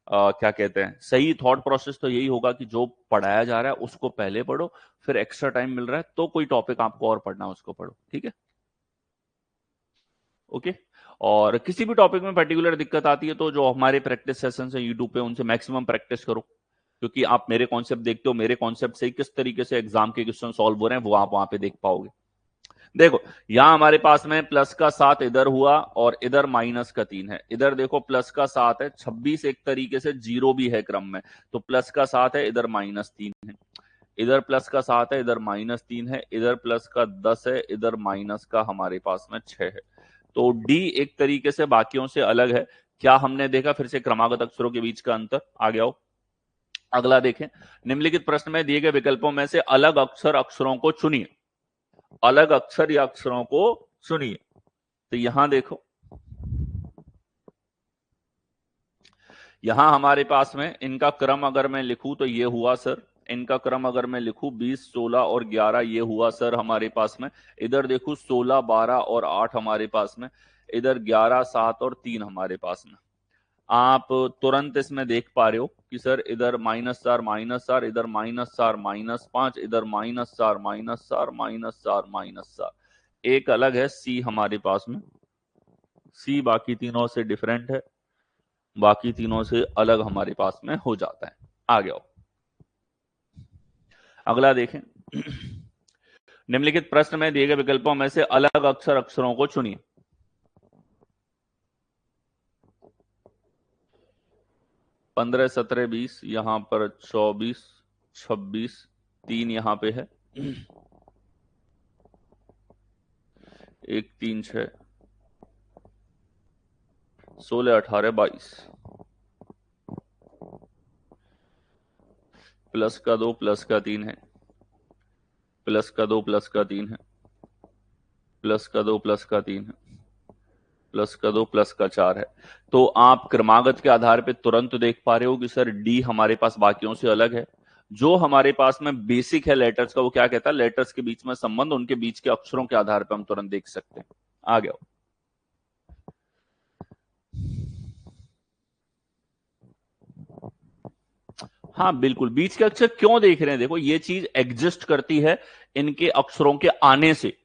क्या कहते हैं, सही थॉट प्रोसेस तो यही होगा कि जो पढ़ाया जा रहा है उसको पहले पढ़ो, फिर एक्स्ट्रा टाइम मिल रहा है तो कोई टॉपिक आपको और पढ़ना है उसको पढ़ो। ठीक है? ओके? और किसी भी टॉपिक में पर्टिकुलर दिक्कत आती है तो जो हमारे प्रैक्टिस सेशन है यूट्यूब पे, उनसे मैक्सिमम प्रैक्टिस करो, क्योंकि आप मेरे कॉन्सेप्ट देखते हो, मेरे कॉन्सेप्ट से किस तरीके से एग्जाम के क्वेश्चन सॉल्व हो रहे हैं वो आप वहां पे देख पाओगे। देखो, यहां हमारे पास में प्लस का 7 इधर हुआ और इधर माइनस का 3 है। इधर देखो प्लस का 7 है, 26 एक तरीके से जीरो भी है क्रम में, तो प्लस का 7 है, इधर माइनस 3 है। इधर प्लस का 7 है, इधर माइनस 3 है, इधर प्लस का 10 है, इधर माइनस का हमारे पास में 6 है। तो डी एक तरीके से बाकियों से अलग है। क्या हमने देखा फिर से क्रमागत अक्षरों के बीच का अंतर? आ गया हो। अगला देखें, निम्नलिखित प्रश्न में दिए गए विकल्पों में से अलग अक्षरों को चुनिए। अलग अक्षर या अक्षरों को चुनिए। तो यहां देखो, यहां हमारे पास में इनका क्रम अगर मैं लिखूं तो ये हुआ सर, इनका क्रम अगर मैं लिखूं 20 16 और 11, ये हुआ सर हमारे पास में। इधर देखो 16 12 और 8 हमारे पास में, इधर 11 7 और 3 हमारे पास में। आप तुरंत इसमें देख पा रहे हो कि सर इधर -4, इधर -4, -5, इधर -4, एक अलग है सी हमारे पास में। सी बाकी तीनों से डिफरेंट है, बाकी तीनों से अलग हमारे पास में हो जाता है। आ गया। अगला देखें। निम्नलिखित प्रश्न में दिए गए विकल्पों में से अलग अक्षरों को चुनिए। 15, 17, 20, यहां पर 24, 26, 3 यहां पे है, 1, 3, 6, 16, 18, 22, प्लस का 2 प्लस का 3 है, प्लस का 2 प्लस का 3 है, प्लस का 2 प्लस का 3 है, प्लस का 2 प्लस का 4 है। तो आप क्रमागत के आधार पे तुरंत देख पा रहे हो कि सर डी हमारे पास बाकियों से अलग है। जो हमारे पास में बेसिक है लेटर्स का, वो क्या कहता है, लेटर्स के बीच में संबंध उनके बीच के अक्षरों के आधार पर हम तुरंत देख सकते हैं। आ गया। हाँ बिल्कुल, बीच के अक्षर क्यों देख रहे हैं, देखो ये चीज एग्जिस्ट करती है इनके अक्षरों के आने से।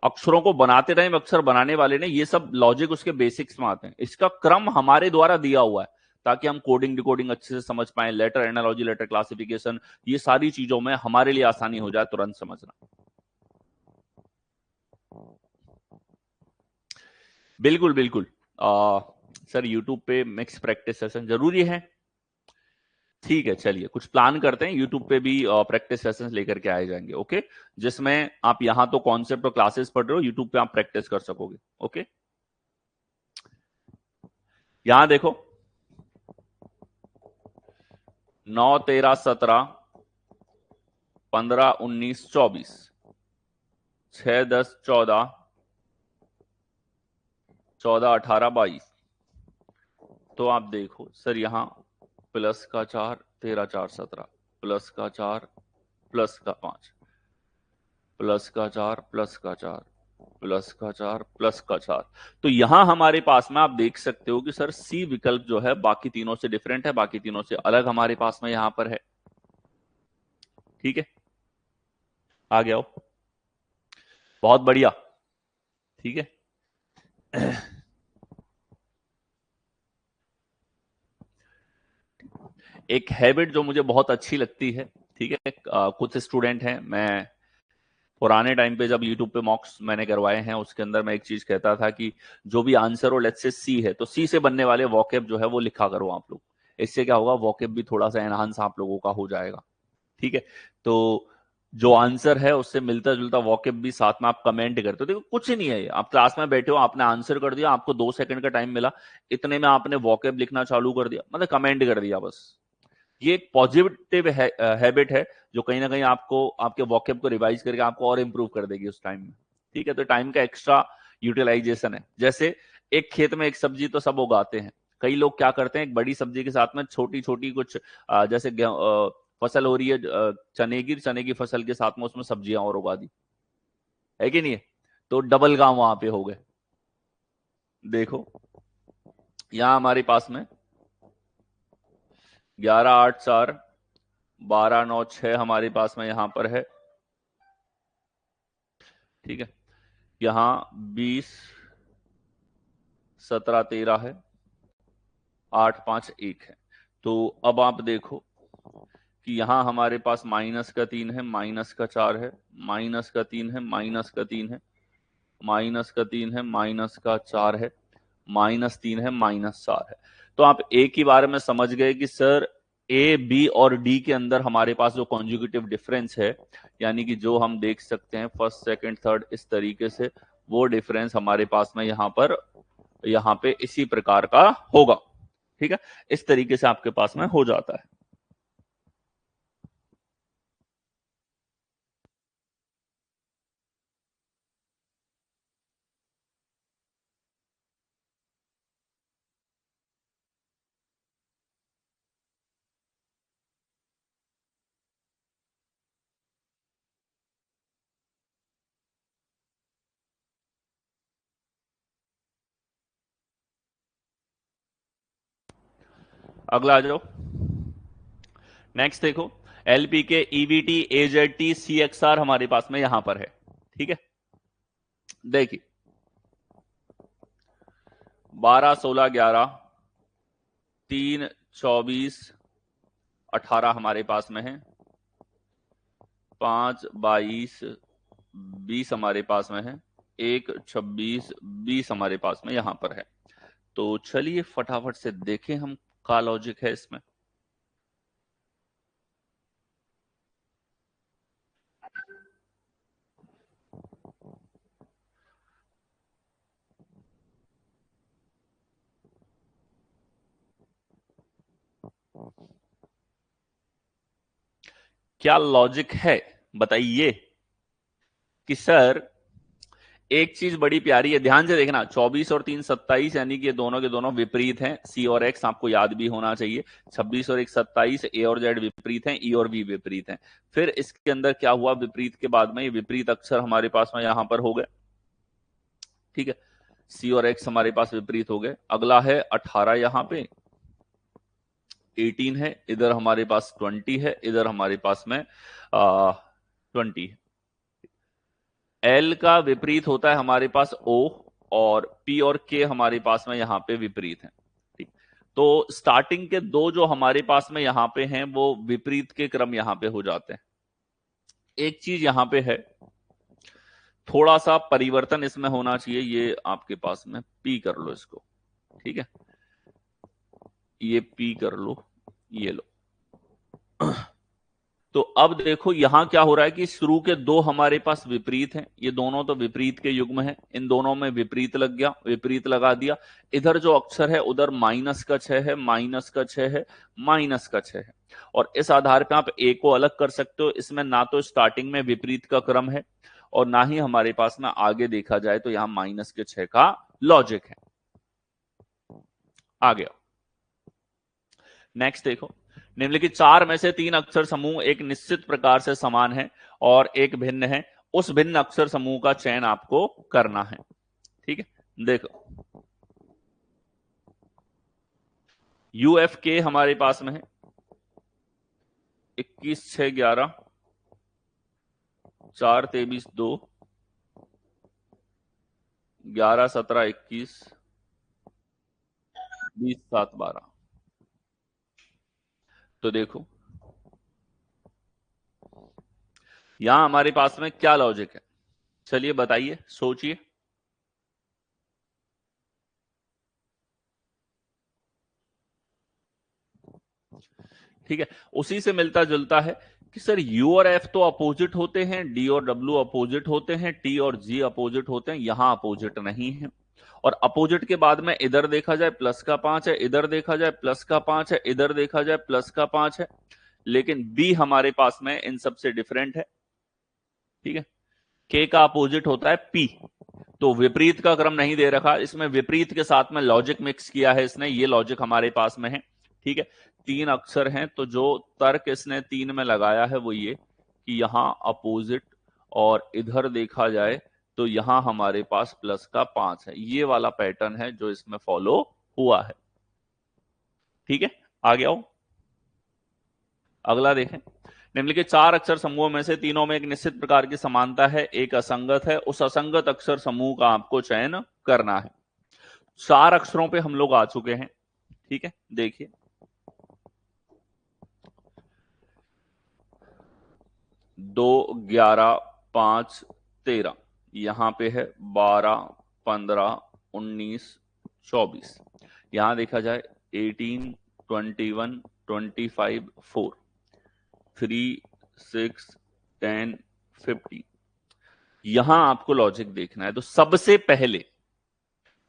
अक्षरों को बनाते टाइम अक्षर बनाने वाले ने ये सब लॉजिक उसके बेसिक्स में आते हैं, इसका क्रम हमारे द्वारा दिया हुआ है ताकि हम कोडिंग डिकोडिंग अच्छे से समझ पाए, लेटर एनालॉजी, लेटर क्लासिफिकेशन, ये सारी चीजों में हमारे लिए आसानी हो जाए तुरंत समझना। बिल्कुल बिल्कुल। सर यूट्यूब पे मिक्स प्रैक्टिस सेशन जरूरी है। ठीक है, चलिए कुछ प्लान करते हैं, यूट्यूब पे भी प्रैक्टिस सेशंस लेकर के आए जाएंगे। ओके, जिसमें आप यहां तो कॉन्सेप्ट और क्लासेस पढ़ रहे हो, यूट्यूब पे आप प्रैक्टिस कर सकोगे। ओके, यहां देखो, 9, 13, 17, 15, 19, 24, 6, 10, 14, 14, 18, 22। तो आप देखो सर यहां प्लस का 4, 13, 4, 17, प्लस का 4, प्लस का 5, प्लस का 4, प्लस का 4, प्लस का 4, प्लस का 4। तो यहां हमारे पास में आप देख सकते हो कि सर सी विकल्प जो है बाकी तीनों से डिफरेंट है, बाकी तीनों से अलग हमारे पास में यहां पर है। ठीक है, आ गया हो, बहुत बढ़िया। ठीक है, एक हैबिट जो मुझे बहुत अच्छी लगती है, ठीक है, कुछ स्टूडेंट हैं, मैं पुराने टाइम पे जब यूट्यूब पे मॉक्स मैंने करवाए हैं उसके अंदर मैं एक चीज कहता था कि जो भी आंसर हो, लेट्स से सी है तो सी से बनने वाले वॉकेब जो है वो लिखा करो आप लोग। इससे क्या होगा, वॉकेब भी थोड़ा सा एनहांस आप लोगों का हो जाएगा। ठीक है, तो जो आंसर है उससे मिलता जुलता वॉकेब भी साथ में आप कमेंट करते हो। देखो कुछ नहीं है, आप क्लास में बैठे हो, आपने आंसर कर दिया, आपको 2 सेकंड का टाइम मिला, इतने में आपने वॉकेब लिखना चालू कर दिया, मतलब कमेंट कर दिया बस। ये एक पॉजिटिव हैबिट है जो कहीं ना कहीं आपको आपके वॉकेब को रिवाइज करके आपको और इंप्रूव कर देगी उस टाइम में। ठीक है, तो टाइम का एक्स्ट्रा यूटिलाइजेशन है। जैसे एक खेत में एक सब्जी तो सब उगाते हैं, कई लोग क्या करते हैं, एक बड़ी सब्जी के साथ में छोटी छोटी कुछ जैसे फसल हो रही है चने की फसल के साथ में उसमें सब्जियां और उगा दी, है कि नहीं है? तो डबल काम वहां पे हो गए। देखो यहां हमारे पास में 11, 8, 4, 12, 9, 6 हमारे पास में यहां पर है। ठीक है, यहाँ 20, 17, 13 है, 8, 5, 1 है। तो अब आप देखो कि यहाँ हमारे पास माइनस का 3 है, माइनस का 4 है, माइनस का 3 है, माइनस का 3 है, माइनस का 3 है, माइनस का 4 है, -3 है, -4 है। तो आप एक ही बार में समझ गए कि सर ए, बी और डी के अंदर हमारे पास जो कॉन्जुगेटिव डिफरेंस है, यानी कि जो हम देख सकते हैं फर्स्ट, सेकंड, थर्ड इस तरीके से, वो डिफरेंस हमारे पास में यहाँ पे इसी प्रकार का होगा। ठीक है, इस तरीके से आपके पास में हो जाता है। अगला आ जाओ। नेक्स्ट देखो, एलपीके, ईवीटी, एजेटी, सीएक्सआर हमारे पास में यहां पर है। ठीक है, देखिए 12, 16, 11, 3, 24, 18 हमारे पास में है, 5, 22, 20 हमारे पास में है, 1, 26, 20 हमारे पास में यहां पर है। तो चलिए फटाफट से देखें हम का लॉजिक है इसमें। क्या लॉजिक है बताइए कि सर एक चीज बड़ी प्यारी है, ध्यान से देखना, 24 और 3, 27, यानी कि ये दोनों के दोनों विपरीत हैं। सी और एक्स आपको याद भी होना चाहिए। 26 और 1, 27, ए और जेड विपरीत हैं, ई और वी विपरीत हैं। फिर इसके अंदर क्या हुआ, विपरीत के बाद में ये विपरीत अक्षर हमारे पास में यहां पर हो गए। ठीक है, सी और एक्स हमारे पास विपरीत हो गए। अगला है 18 यहां पे, 18 है इधर, हमारे पास 20 है इधर, हमारे पास में 20 है। एल का विपरीत होता है हमारे पास ओ, और पी और के हमारे पास में यहां पे विपरीत है। ठीक, तो स्टार्टिंग के दो जो हमारे पास में यहां पे हैं वो विपरीत के क्रम यहां पे हो जाते हैं। एक चीज यहां पे है, थोड़ा सा परिवर्तन इसमें होना चाहिए। ये आपके पास में पी कर लो इसको, ठीक है, ये पी कर लो, ये लो। तो अब देखो यहां क्या हो रहा है कि शुरू के दो हमारे पास विपरीत हैं, ये दोनों तो विपरीत के युग्म हैं, इन दोनों में विपरीत लग गया, विपरीत लगा दिया। इधर जो अक्षर है उधर माइनस का 6 है, माइनस का 6 है, माइनस का 6 है। और इस आधार पे आप ए को अलग कर सकते हो। इसमें ना तो स्टार्टिंग में विपरीत का क्रम है और ना ही हमारे पास में आगे देखा जाए तो यहां माइनस के 6 का लॉजिक है। आ गया। नेक्स्ट देखो, निम्नलिखित चार में से तीन अक्षर समूह एक निश्चित प्रकार से समान है और एक भिन्न है। उस भिन्न अक्षर समूह का चयन आपको करना है। ठीक है, देखो यूएफ के हमारे पास में है 21, 6, 11, 4, 23, 2, 11, 17, 21, 20, 7, 12। तो देखो यहां हमारे पास में क्या लॉजिक है, चलिए बताइए, सोचिए। ठीक है, उसी से मिलता जुलता है कि सर यू और एफ तो अपोजिट होते हैं, डी और डब्ल्यू अपोजिट होते हैं, टी और जी अपोजिट होते हैं, यहां अपोजिट नहीं है। और अपोजिट के बाद में इधर देखा जाए प्लस का 5 है, इधर देखा जाए प्लस का 5 है, इधर देखा जाए प्लस का 5 है, लेकिन बी हमारे पास में इन सबसे डिफरेंट है। ठीक है, के का अपोजिट होता है पी, तो विपरीत का क्रम नहीं दे रखा, इसमें विपरीत के साथ में लॉजिक मिक्स किया है इसने, ये लॉजिक हमारे पास में है। ठीक है, तीन अक्षर हैं तो जो तर्क इसने तीन में लगाया है वो ये कि यहां अपोजिट, और इधर देखा जाए तो यहां हमारे पास प्लस का 5 है। ये वाला पैटर्न है जो इसमें फॉलो हुआ है। ठीक है, आ गया हो। अगला देखें, निम्नलिखित चार अक्षर समूहों में से तीनों में एक निश्चित प्रकार की समानता है, एक असंगत है। उस असंगत अक्षर समूह का आपको चयन करना है। चार अक्षरों पे हम लोग आ चुके हैं। ठीक है, देखिए 2, 11, 5, 13, यहां पे है 12, 15, 19, 24। यहां देखा जाए 18, 21, 25, 4, 3, 6, 10, 15। यहां आपको लॉजिक देखना है। तो सबसे पहले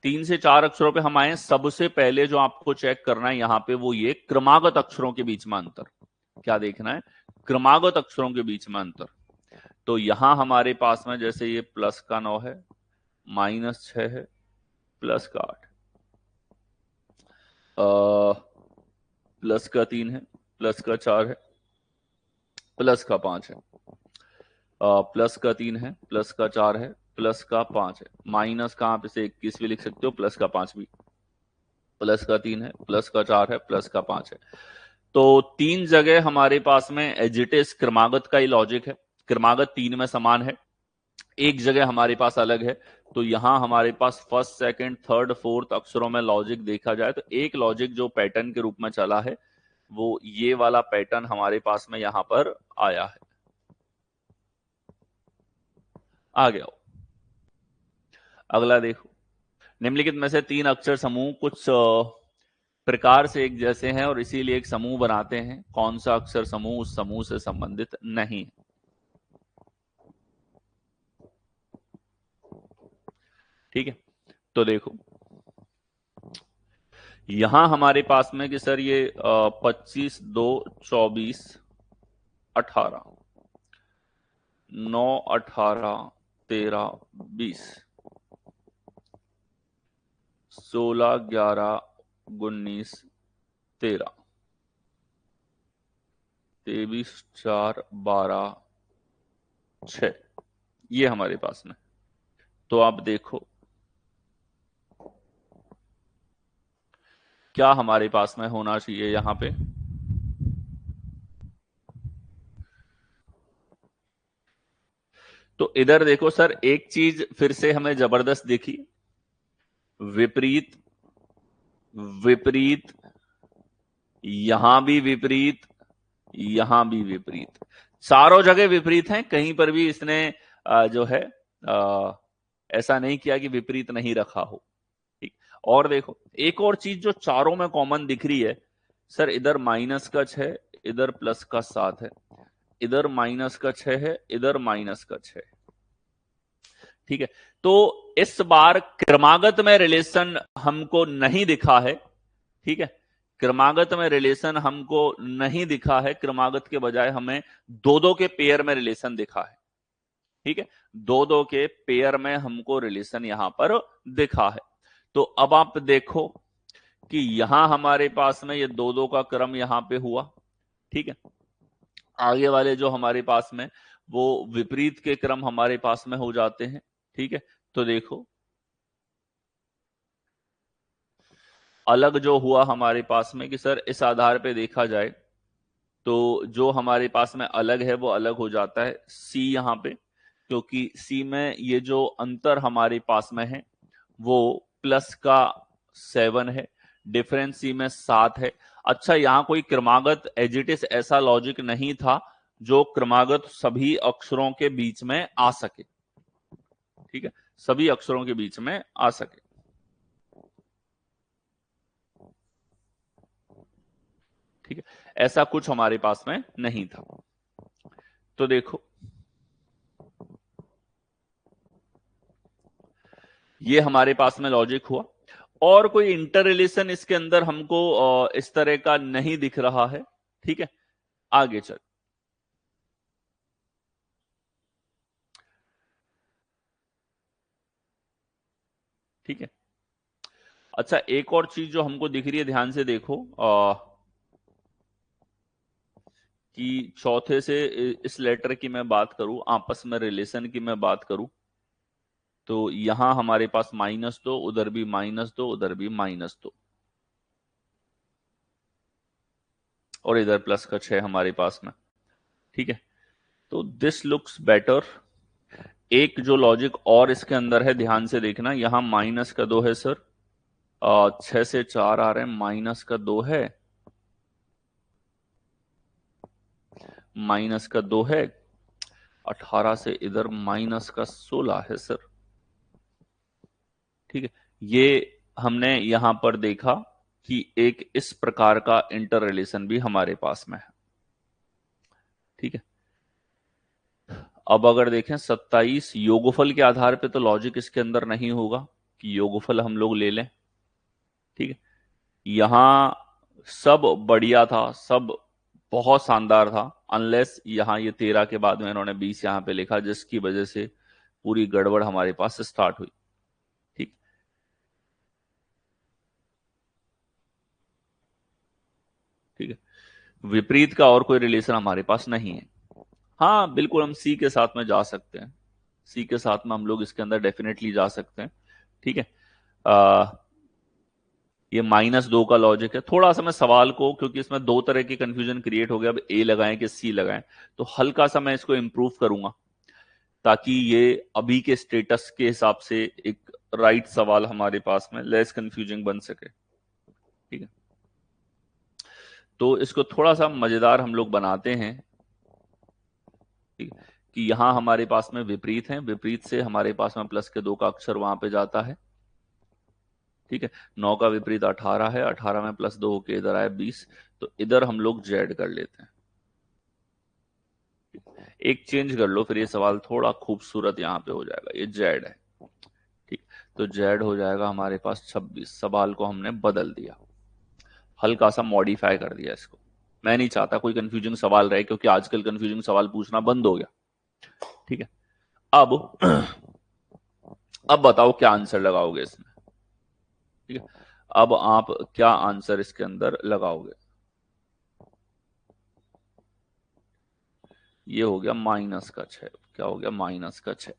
तीन से चार अक्षरों पे हम आए, सबसे पहले जो आपको चेक करना है यहां पे वो ये क्रमागत अक्षरों के बीच में अंतर। क्या देखना है, क्रमागत अक्षरों के बीच में अंतर। तो यहां हमारे पास में जैसे ये प्लस का 9 है, माइनस 6 है, प्लस का 8, प्लस का 3 है, प्लस का 4 है, प्लस का 5 है, प्लस का 3 है, प्लस का 4 है, प्लस का 5 है, माइनस का आप इसे 21 भी लिख सकते हो, प्लस का 5 भी। प्लस का 3 है, प्लस का 4 है, प्लस का 5 है। तो 3 जगह हमारे पास में एज इट इज क्रमागत का ही लॉजिक है, क्रमागत 3 में समान है, एक जगह हमारे पास अलग है। तो यहां हमारे पास फर्स्ट, सेकंड, थर्ड, फोर्थ अक्षरों में लॉजिक देखा जाए तो एक लॉजिक जो पैटर्न के रूप में चला है वो ये वाला पैटर्न हमारे पास में यहां पर आया है। आ गया। अगला देखो, निम्नलिखित में से 3 अक्षर समूह कुछ प्रकार से एक जैसे हैं और इसीलिए एक समूह बनाते हैं, कौन सा अक्षर समूह उस समूह से संबंधित नहीं है? ठीक है, तो देखो यहां हमारे पास में कि सर ये 25, 2, 24, 18, 9, 18, 13, 20, 16, 11, 19, 13, 23, 4, 12, 6, ये हमारे पास में। तो आप देखो क्या हमारे पास में होना चाहिए यहां पे? तो इधर देखो सर, एक चीज फिर से हमें जबरदस्त दिखी, विपरीत, विपरीत, यहां भी विपरीत, यहां भी विपरीत, चारों जगह विपरीत हैं, कहीं पर भी इसने जो है ऐसा नहीं किया कि विपरीत नहीं रखा हो। ठीक, और देखो एक और चीज जो चारों में कॉमन दिख रही है, सर इधर माइनस का 6, इधर प्लस का 7 है, इधर माइनस का 6 है, इधर माइनस का 6। ठीक है, तो इस बार क्रमागत में रिलेशन हमको नहीं दिखा है। ठीक है, क्रमागत में रिलेशन हमको नहीं दिखा है, क्रमागत के बजाय हमें दो दो के पेयर में रिलेशन दिखा है। ठीक है, दो दो के पेयर में हमको रिलेशन यहां पर दिखा है। तो अब आप देखो कि यहां हमारे पास में ये दो दो का क्रम यहां पे हुआ। ठीक है, आगे वाले जो हमारे पास में वो विपरीत के क्रम हमारे पास में हो जाते हैं। ठीक है, तो देखो अलग जो हुआ हमारे पास में कि सर इस आधार पे देखा जाए तो जो हमारे पास में अलग है वो अलग हो जाता है सी यहां पे, क्योंकि सी में ये जो अंतर हमारे पास में है वो प्लस का 7 है, डिफरेंस सी में 7 है। अच्छा, यहां कोई क्रमागत एजिटिस ऐसा लॉजिक नहीं था जो क्रमागत सभी अक्षरों के बीच में आ सके। ठीक है, सभी अक्षरों के बीच में आ सके। ठीक है, ऐसा कुछ हमारे पास में नहीं था। तो देखो ये हमारे पास में लॉजिक हुआ, और कोई इंटर रिलेशन इसके अंदर हमको इस तरह का नहीं दिख रहा है। ठीक है, आगे चल। ठीक है, अच्छा एक और चीज जो हमको दिख रही है, ध्यान से देखो कि चौथे से इस लेटर की मैं बात करूं, आपस में रिलेशन की मैं बात करूं, तो यहां हमारे पास -2, उधर भी -2, उधर भी -2, और इधर प्लस का 6 हमारे पास में। ठीक है, तो दिस लुक्स बेटर। एक जो लॉजिक और इसके अंदर है, ध्यान से देखना, यहां -2 है सर, 6 से 4 आ रहे हैं, -2 है, -2 है, 18 से इधर -16 है सर। ठीक है, ये हमने यहां पर देखा कि एक इस प्रकार का इंटर रिलेशन भी हमारे पास में है। ठीक है, अब अगर देखें 27 योगफल के आधार पे, तो लॉजिक इसके अंदर नहीं होगा कि योगफल हम लोग ले लें। ठीक है, यहां सब बढ़िया था, सब बहुत शानदार था, अनलेस यहां ये 13 के बाद में इन्होंने 20 यहां पे लिखा, जिसकी वजह से पूरी गड़बड़ हमारे पास स्टार्ट हुई। ठीक, ठीक है, विपरीत का और कोई रिलेशन हमारे पास नहीं है। हाँ बिल्कुल, हम सी के साथ में जा सकते हैं, सी के साथ में हम लोग इसके अंदर डेफिनेटली जा सकते हैं। ठीक है, ये -2 का लॉजिक है। थोड़ा सा मैं सवाल को, क्योंकि इसमें दो तरह की कंफ्यूजन क्रिएट हो गया, अब ए लगाएं कि सी लगाएं, तो हल्का सा मैं इसको इंप्रूव करूंगा ताकि ये अभी के स्टेटस के हिसाब से एक राइट सवाल हमारे पास में लेस कंफ्यूजिंग बन सके। ठीक है, तो इसको थोड़ा सा मजेदार हम लोग बनाते हैं। ठीक है, कि यहां हमारे पास में विपरीत है, विपरीत से हमारे पास में प्लस के 2 का अक्षर वहां पे जाता है। ठीक है, 9 का विपरीत 18 है, 18 में +2 होके इधर आए 20, तो इधर हम लोग जेड कर लेते हैं। एक चेंज कर लो, फिर ये सवाल थोड़ा खूबसूरत यहां पे हो जाएगा। ये जेड है, ठीक, तो जेड हो जाएगा हमारे पास 26। सवाल को हमने बदल दिया, हल्का सा मॉडिफाई कर दिया इसको। मैं नहीं चाहता कोई कंफ्यूजिंग सवाल रहे, क्योंकि आजकल कंफ्यूजिंग सवाल पूछना बंद हो गया। ठीक है, अब अब बताओ क्या आंसर लगाओगे इसमें। ठीक है, अब आप क्या आंसर इसके अंदर लगाओगे। ये हो गया -6। क्या हो गया? -6।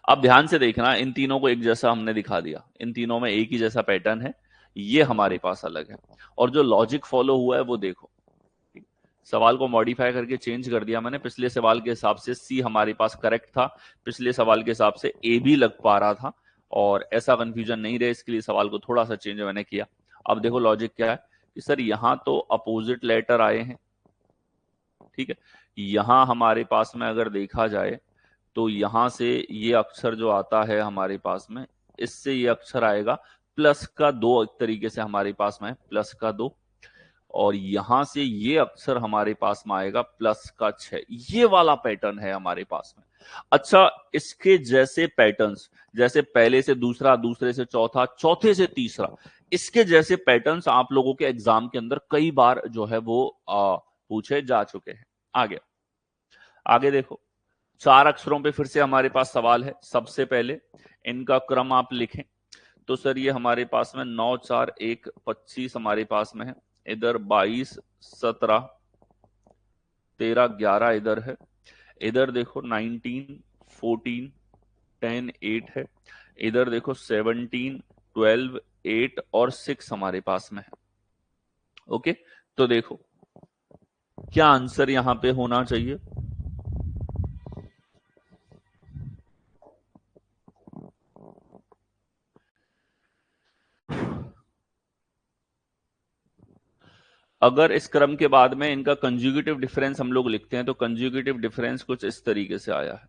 अब ध्यान से देखना, इन तीनों को एक जैसा हमने दिखा दिया, इन तीनों में एक ही जैसा पैटर्न है, ये हमारे पास अलग है। और जो लॉजिक फॉलो हुआ है वो देखो, सवाल को मॉडिफाई करके चेंज कर दिया मैंने। पिछले सवाल के हिसाब से सी हमारे पास करेक्ट था, पिछले सवाल के हिसाब से ए भी लग पा रहा था, और ऐसा कंफ्यूजन नहीं रहे इसके लिए सवाल को थोड़ा सा चेंज मैंने किया। अब देखो लॉजिक क्या है कि सर यहां तो अपोजिट लेटर आए हैं। ठीक है, यहां हमारे पास में अगर देखा जाए तो यहां से ये अक्षर जो आता है हमारे पास में, इससे ये अक्षर आएगा +2। एक तरीके से हमारे पास में है +2, और यहां से ये अक्षर हमारे पास में आएगा +6। ये वाला पैटर्न है हमारे पास में। अच्छा, इसके जैसे पैटर्न्स, जैसे पहले से दूसरा, दूसरे से चौथा, चौथे से तीसरा, इसके जैसे पैटर्न्स आप लोगों के एग्जाम के अंदर कई बार जो है वो पूछे जा चुके हैं। आगे आगे देखो, 4 अक्षरों पे फिर से हमारे पास सवाल है। सबसे पहले इनका क्रम आप लिखें, तो सर ये हमारे पास में 9 4 1 25 हमारे पास में है, इधर 22 17 13 11 इधर है, इधर देखो 19 14 10 8 है, इधर देखो 17 12 8 और 6 हमारे पास में है। ओके, तो देखो क्या आंसर यहां पे होना चाहिए। अगर इस क्रम के बाद में इनका कंज्यूगेटिव डिफरेंस हम लोग लिखते हैं, तो कंज्यूगेटिव डिफरेंस कुछ इस तरीके से आया है।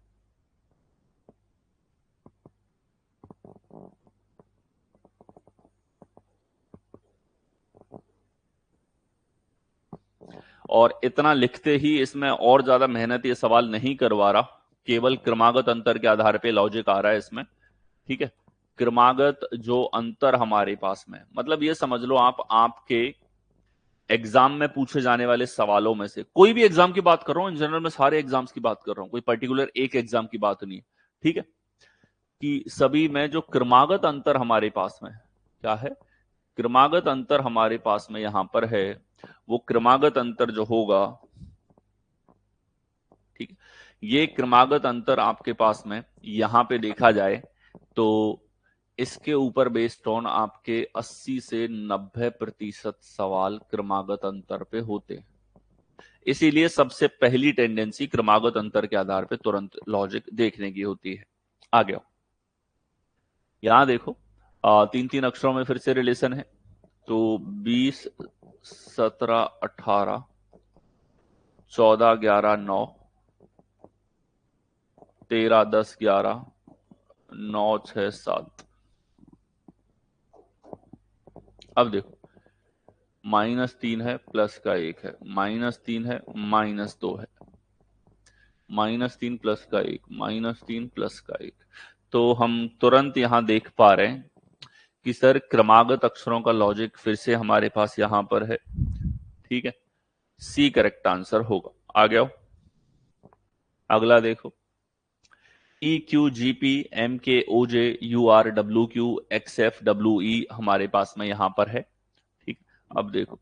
और इतना लिखते ही इसमें और ज्यादा मेहनत ये सवाल नहीं करवा रहा, केवल क्रमागत अंतर के आधार पे लॉजिक आ रहा है इसमें। ठीक है, क्रमागत जो अंतर हमारे पास में, मतलब ये समझ लो आप, आपके एग्जाम में पूछे जाने वाले सवालों में से, कोई भी एग्जाम की बात कर रहा हूं, इन जनरल में सारे एग्जाम्स की बात कर रहा हूं, कोई पर्टिकुलर एक एग्जाम की बात नहीं है। ठीक है, कि सभी में जो क्रमागत अंतर हमारे पास में है, क्या है, क्रमागत अंतर हमारे पास में यहां पर है, वो क्रमागत अंतर जो होगा, ठीक है, ये क्रमागत अंतर आपके पास में यहां पे देखा जाए तो इसके ऊपर बेस्ड ऑन आपके 80 से 90% सवाल क्रमागत अंतर पे होते हैं। इसीलिए सबसे पहली टेंडेंसी क्रमागत अंतर के आधार पे तुरंत लॉजिक देखने की होती है। आ गया, यहां देखो 3 3 अक्षरों में फिर से रिलेशन है, तो 20 17 18 14 11 9 13 10 11 9 6 7। अब देखो, -3 है, +1 है, -3 है, -2 है, -3 +1, -3 +1। तो हम तुरंत यहां देख पा रहे हैं कि सर क्रमागत अक्षरों का लॉजिक फिर से हमारे पास यहां पर है। ठीक है, सी करेक्ट आंसर होगा। आ गया, अगला देखो, EQGPMKOJURWQXFWE हमारे पास में यहां पर है। ठीक, अब देखो,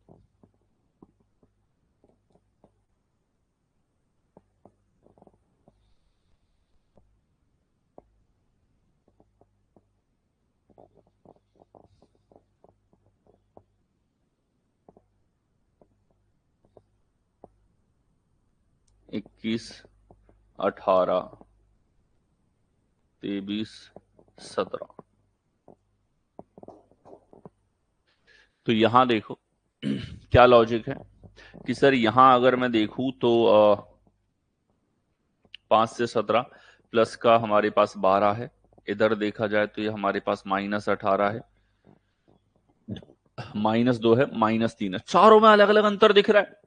21, 18, 23, 17। तो यहां देखो क्या लॉजिक है कि सर यहां अगर मैं देखूं तो 5 से 17 प्लस का हमारे पास 12 है। इधर देखा जाए तो ये हमारे पास -18 है, -2 है, -3 है। चारों में अलग अलग अंतर दिख रहा है।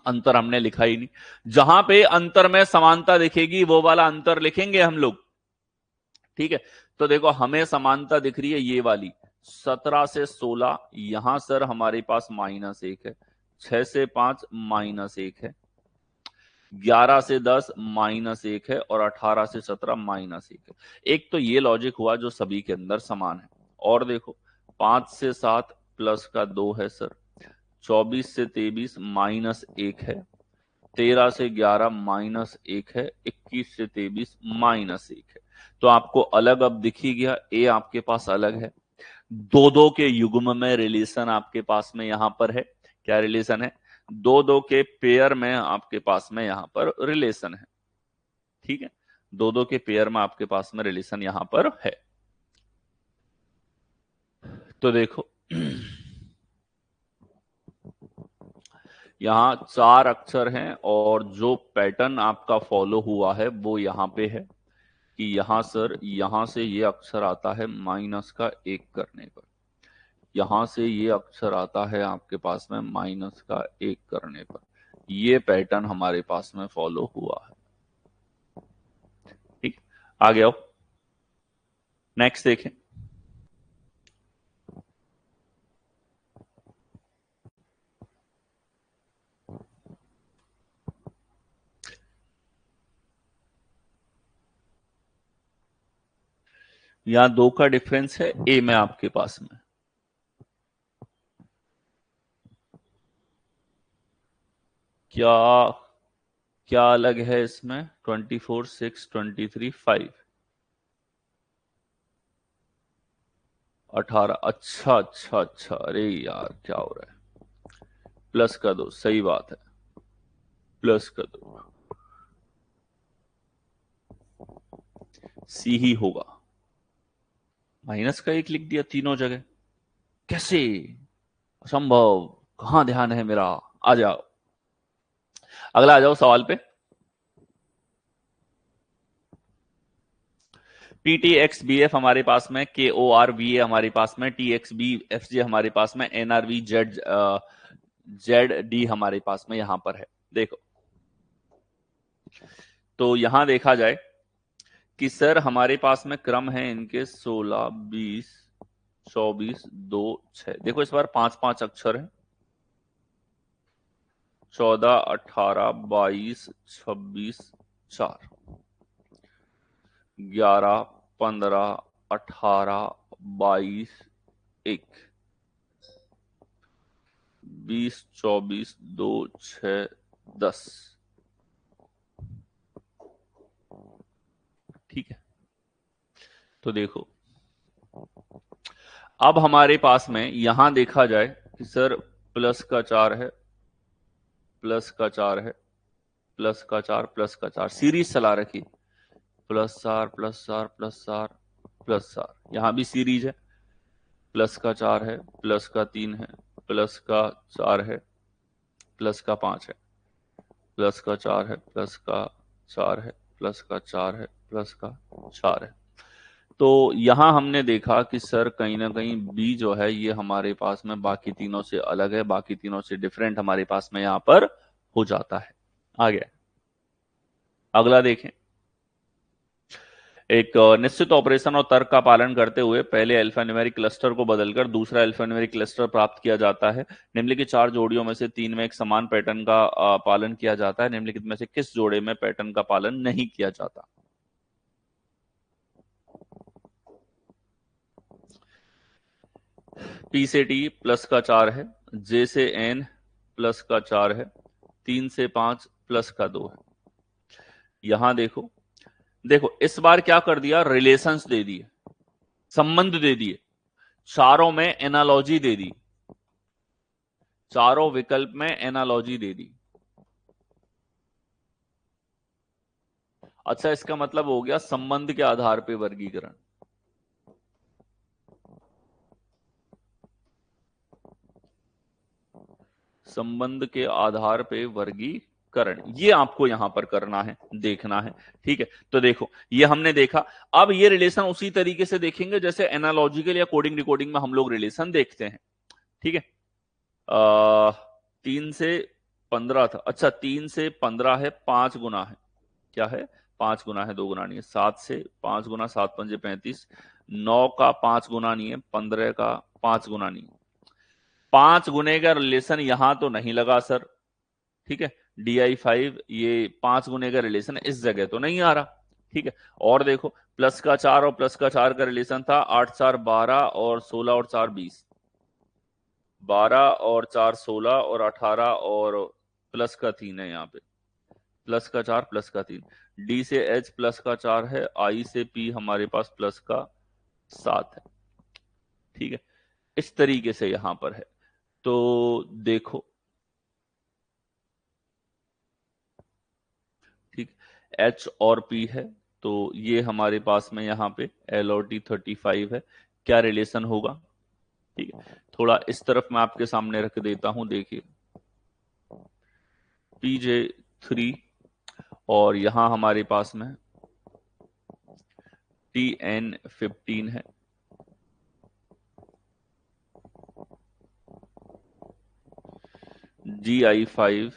अंतर हमने लिखा ही नहीं। जहां पे अंतर में समानता दिखेगी वो वाला अंतर लिखेंगे हम लोग। ठीक है, तो देखो हमें समानता दिख रही है ये वाली, 17 से 16 यहां सर हमारे पास -1 है, 6 से 5 -1 है, 11 से 10 -1 है, और 18 से 17 -1 है। एक तो ये लॉजिक हुआ जो सभी के अंदर समान है। और देखो 5 से 7 प्लस का 2 है सर, 24 से 23 -1 है, 13 से 11 -1 है, 21 से 23 -1 है। तो आपको अलग अब दिख ही गया, ए आपके पास अलग है। दो दो के युग्म में रिलेशन आपके पास में यहां पर है। क्या रिलेशन है? दो दो के पेयर में आपके पास में यहां पर रिलेशन है। ठीक है, दो दो के पेयर में आपके पास में रिलेशन यहां पर है। तो देखो यहाँ 4 अक्षर हैं, और जो पैटर्न आपका फॉलो हुआ है वो यहाँ पे है कि यहाँ सर यहां से ये अक्षर आता है -1 करने पर, यहां से ये अक्षर आता है आपके पास में -1 करने पर। ये पैटर्न हमारे पास में फॉलो हुआ है। ठीक, आगे आओ, नेक्स्ट देखें। यहां 2 का डिफरेंस है ए में आपके पास में। क्या क्या अलग है इसमें? 24, 6, 23, 5, 18। अच्छा अच्छा अच्छा, अरे यार क्या हो रहा है? प्लस का 2, सही बात है, प्लस का 2 सी ही होगा। -1 लिख दिया तीनों जगह, कैसे? असंभव, कहां ध्यान है मेरा? आ जाओ, अगला आ जाओ सवाल पे। PTXBF हमारे पास में, KORVA हमारे पास में, TXBFJ हमारे पास में, NRVZD हमारे पास में यहां पर है। देखो तो यहां देखा जाए कि सर हमारे पास में क्रम है इनके 16, 20, 24, 2, 6। देखो इस बार 5-5 अक्षर है, 14, 18, 22, 26, 4, 11, 15, 18, 22, 1, 20, 24, 2, 6, 10। ठीक है, तो देखो अब हमारे पास में यहां देखा जाए कि सर प्लस का 4 है, प्लस का 4 है, प्लस का 4, प्लस का 4, सीरीज चला रखी, +4, +4, +4, +4। यहां भी सीरीज है, प्लस का 4 है, प्लस का 3 है, प्लस का 4 है, प्लस का 5 है, प्लस का 4 है, प्लस का 4 है, प्लस का 4 है, प्लस का 4 है। तो यहां हमने देखा कि सर कहीं ना कहीं बी जो है ये हमारे पास में बाकी तीनों से अलग है, बाकी तीनों से डिफरेंट हमारे पास में यहां पर हो जाता है। आ गया, अगला देखें। एक निश्चित ऑपरेशन और तर्क का पालन करते हुए पहले अल्फान्यूमेरिक क्लस्टर को बदलकर दूसरा अल्फान्यूमेरिक क्लस्टर प्राप्त किया जाता है। निम्नलिखित 4 जोड़ियों में से 3 में एक समान पैटर्न का पालन किया जाता है। निम्नलिखित में से किस जोड़े में पैटर्न का पालन नहीं किया जाता? P से T प्लस का 4 है, J से N प्लस का 4 है, 3 से 5 प्लस का 2 है। यहां देखो, देखो इस बार क्या कर दिया, रिलेशंस दे दिए, संबंध दे दिए, चारों में एनालॉजी दे दी, चारों विकल्प में एनालॉजी दे दी। अच्छा, इसका मतलब हो गया संबंध के आधार पे वर्गीकरण। संबंध के आधार पे वर्गीकरण, ये आपको यहां पर करना है, देखना है। ठीक है, तो देखो ये हमने देखा। अब ये रिलेशन उसी तरीके से देखेंगे जैसे एनालॉजिकल या कोडिंग डिकोडिंग में हम लोग रिलेशन देखते हैं। ठीक है, 3 से 15 था। अच्छा, 3 से 15 है, 5 गुना है, क्या है, 5 गुना है, 2 गुना नहीं है। 7 से 5 गुना, 7 5 35। 9 का 5 गुना नहीं है, 15 का 5 गुना नहीं है। 5 गुने का रिलेशन यहां तो नहीं लगा सर। ठीक है, DI5 ये 5 गुने का रिलेशन इस जगह तो नहीं आ रहा। ठीक है, और देखो +4 और +4 का रिलेशन था, 8 4 12 और 16 और 4 20। 12 और 4 16 और 18 और +3 है यहाँ पे, +4 +3। D से H +4 है, I से P हमारे पास +7 है। ठीक है, इस तरीके से यहां पर है। तो देखो, ठीक, H और P है, तो ये हमारे पास में यहाँ पे L और T 35 है। क्या रिलेशन होगा? ठीक है, थोड़ा इस तरफ मैं आपके सामने रख देता हूं, देखिए PJ3 और यहां हमारे पास में TN15 है। GI5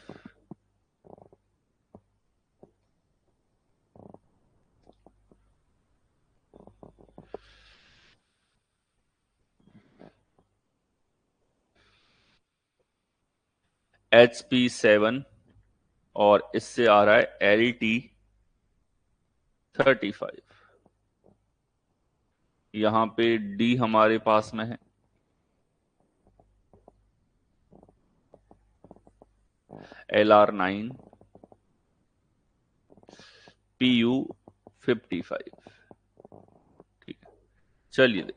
HP7 और इससे आ रहा है LT35। यहां पे D हमारे पास में है, LR9, PU55। ठीक है, चलिए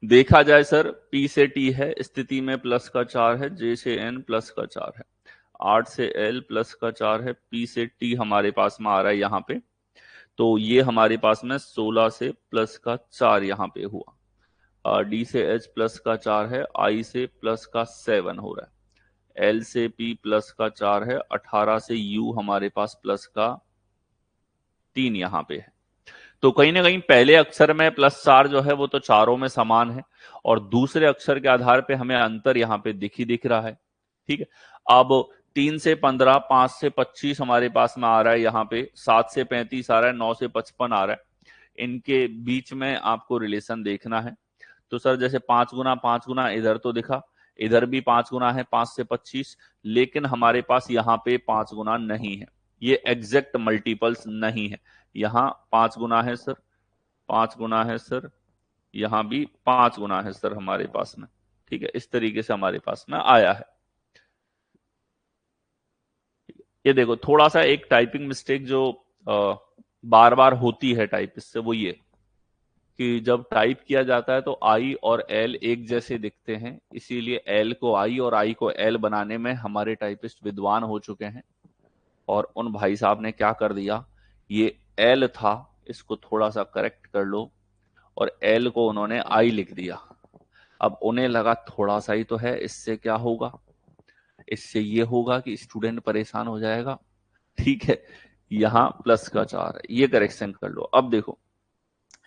देखा जाए सर, P से T है, स्थिति में +4 है, J से N +4 है, 8 से L +4 है, P से T हमारे पास में आ रहा है यहाँ पे। तो ये हमारे पास में 16 से +4 यहाँ पे हुआ। D से H +4 है, I से +7 हो रहा है, L से P +4 है, 18 से U हमारे पास +3 यहाँ पे है। तो कहीं ना कहीं पहले अक्षर में +4 जो है वो तो चारों में समान है, और दूसरे अक्षर के आधार पे हमें अंतर यहाँ पे दिख रहा है। ठीक है, अब 3 से 15, 5 से 25 हमारे पास में आ रहा है यहाँ पे, 7 से 35 आ रहा है, 9 से 55 आ रहा है। इनके बीच में आपको रिलेशन देखना है। तो सर जैसे 5 गुना इधर तो दिखा, इधर भी 5 गुना है, 5 से 25, लेकिन हमारे पास यहाँ पे 5 गुना नहीं है, ये एग्जैक्ट मल्टीपल्स नहीं है। यहाँ 5 गुना है सर, 5 गुना है सर, यहाँ भी 5 गुना है सर हमारे पास में। ठीक है, इस तरीके से हमारे पास में आया है। ये देखो थोड़ा सा एक टाइपिंग मिस्टेक जो बार बार होती है टाइपिस्ट से, वो ये कि जब टाइप किया जाता है तो आई और एल एक जैसे दिखते हैं, इसीलिए एल को आई और आई को एल बनाने में हमारे टाइपिस्ट विद्वान हो चुके हैं। और उन भाई साहब ने क्या कर दिया, ये एल था, इसको थोड़ा सा करेक्ट कर लो, और एल को उन्होंने आई लिख दिया। अब उन्हें लगा थोड़ा सा ही तो है, इससे क्या होगा, इससे ये होगा कि स्टूडेंट परेशान हो जाएगा। ठीक है, यहां +4 है, ये करेक्शन कर लो। अब देखो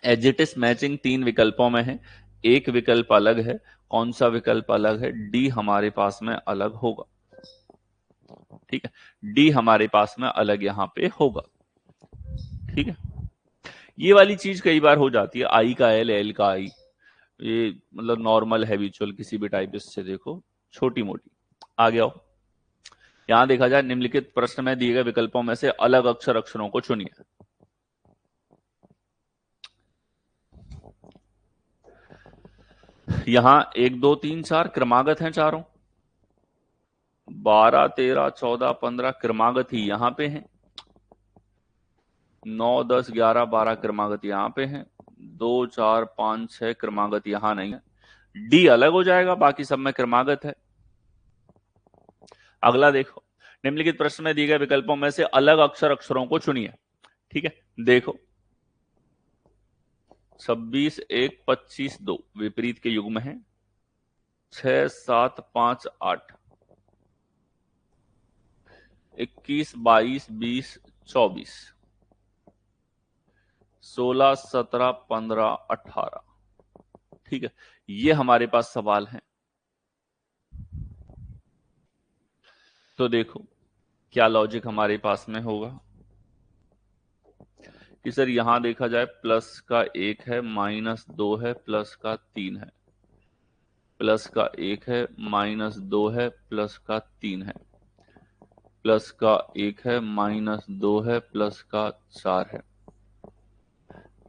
एजिटिस मैचिंग 3 विकल्पों में है, एक विकल्प अलग है। कौन सा विकल्प अलग है? डी हमारे पास में अलग होगा। ठीक है, डी हमारे पास में अलग यहां पे होगा। ठीक है, ये वाली चीज कई बार हो जाती है, आई का एल, एल का आई, ये मतलब नॉर्मल हैबिचुअल किसी भी टाइपिस्ट से देखो, छोटी मोटी। आ गया हो, यहां देखा जाए निम्नलिखित प्रश्न में दिए गए विकल्पों में से अलग अक्षर अक्षरों को चुनिए। यहां 1 2 3 4 क्रमागत हैं चारों, 12 13 14 15 क्रमागत ही यहां पे हैं, 9 10 11 12 क्रमागत यहां पे हैं, 2 4 5 6 क्रमागत यहां नहीं है। डी अलग हो जाएगा, बाकी सब में क्रमागत है। अगला देखो, निम्नलिखित प्रश्न में दिए गए विकल्पों में से अलग अक्षरों को चुनिए। ठीक है, देखो 26 1 25 2 विपरीत के युग्म है। 6 7 5 8 21 22 20 24 16 17 15 18। ठीक है, ये हमारे पास सवाल है। तो देखो क्या लॉजिक हमारे पास में होगा कि सर यहां देखा जाए प्लस का 1 है, माइनस 2 है, प्लस का 3 है, प्लस का 1 है, माइनस 2 है, प्लस का 3 है, प्लस का 1 है, माइनस 2 है, प्लस का 4 है,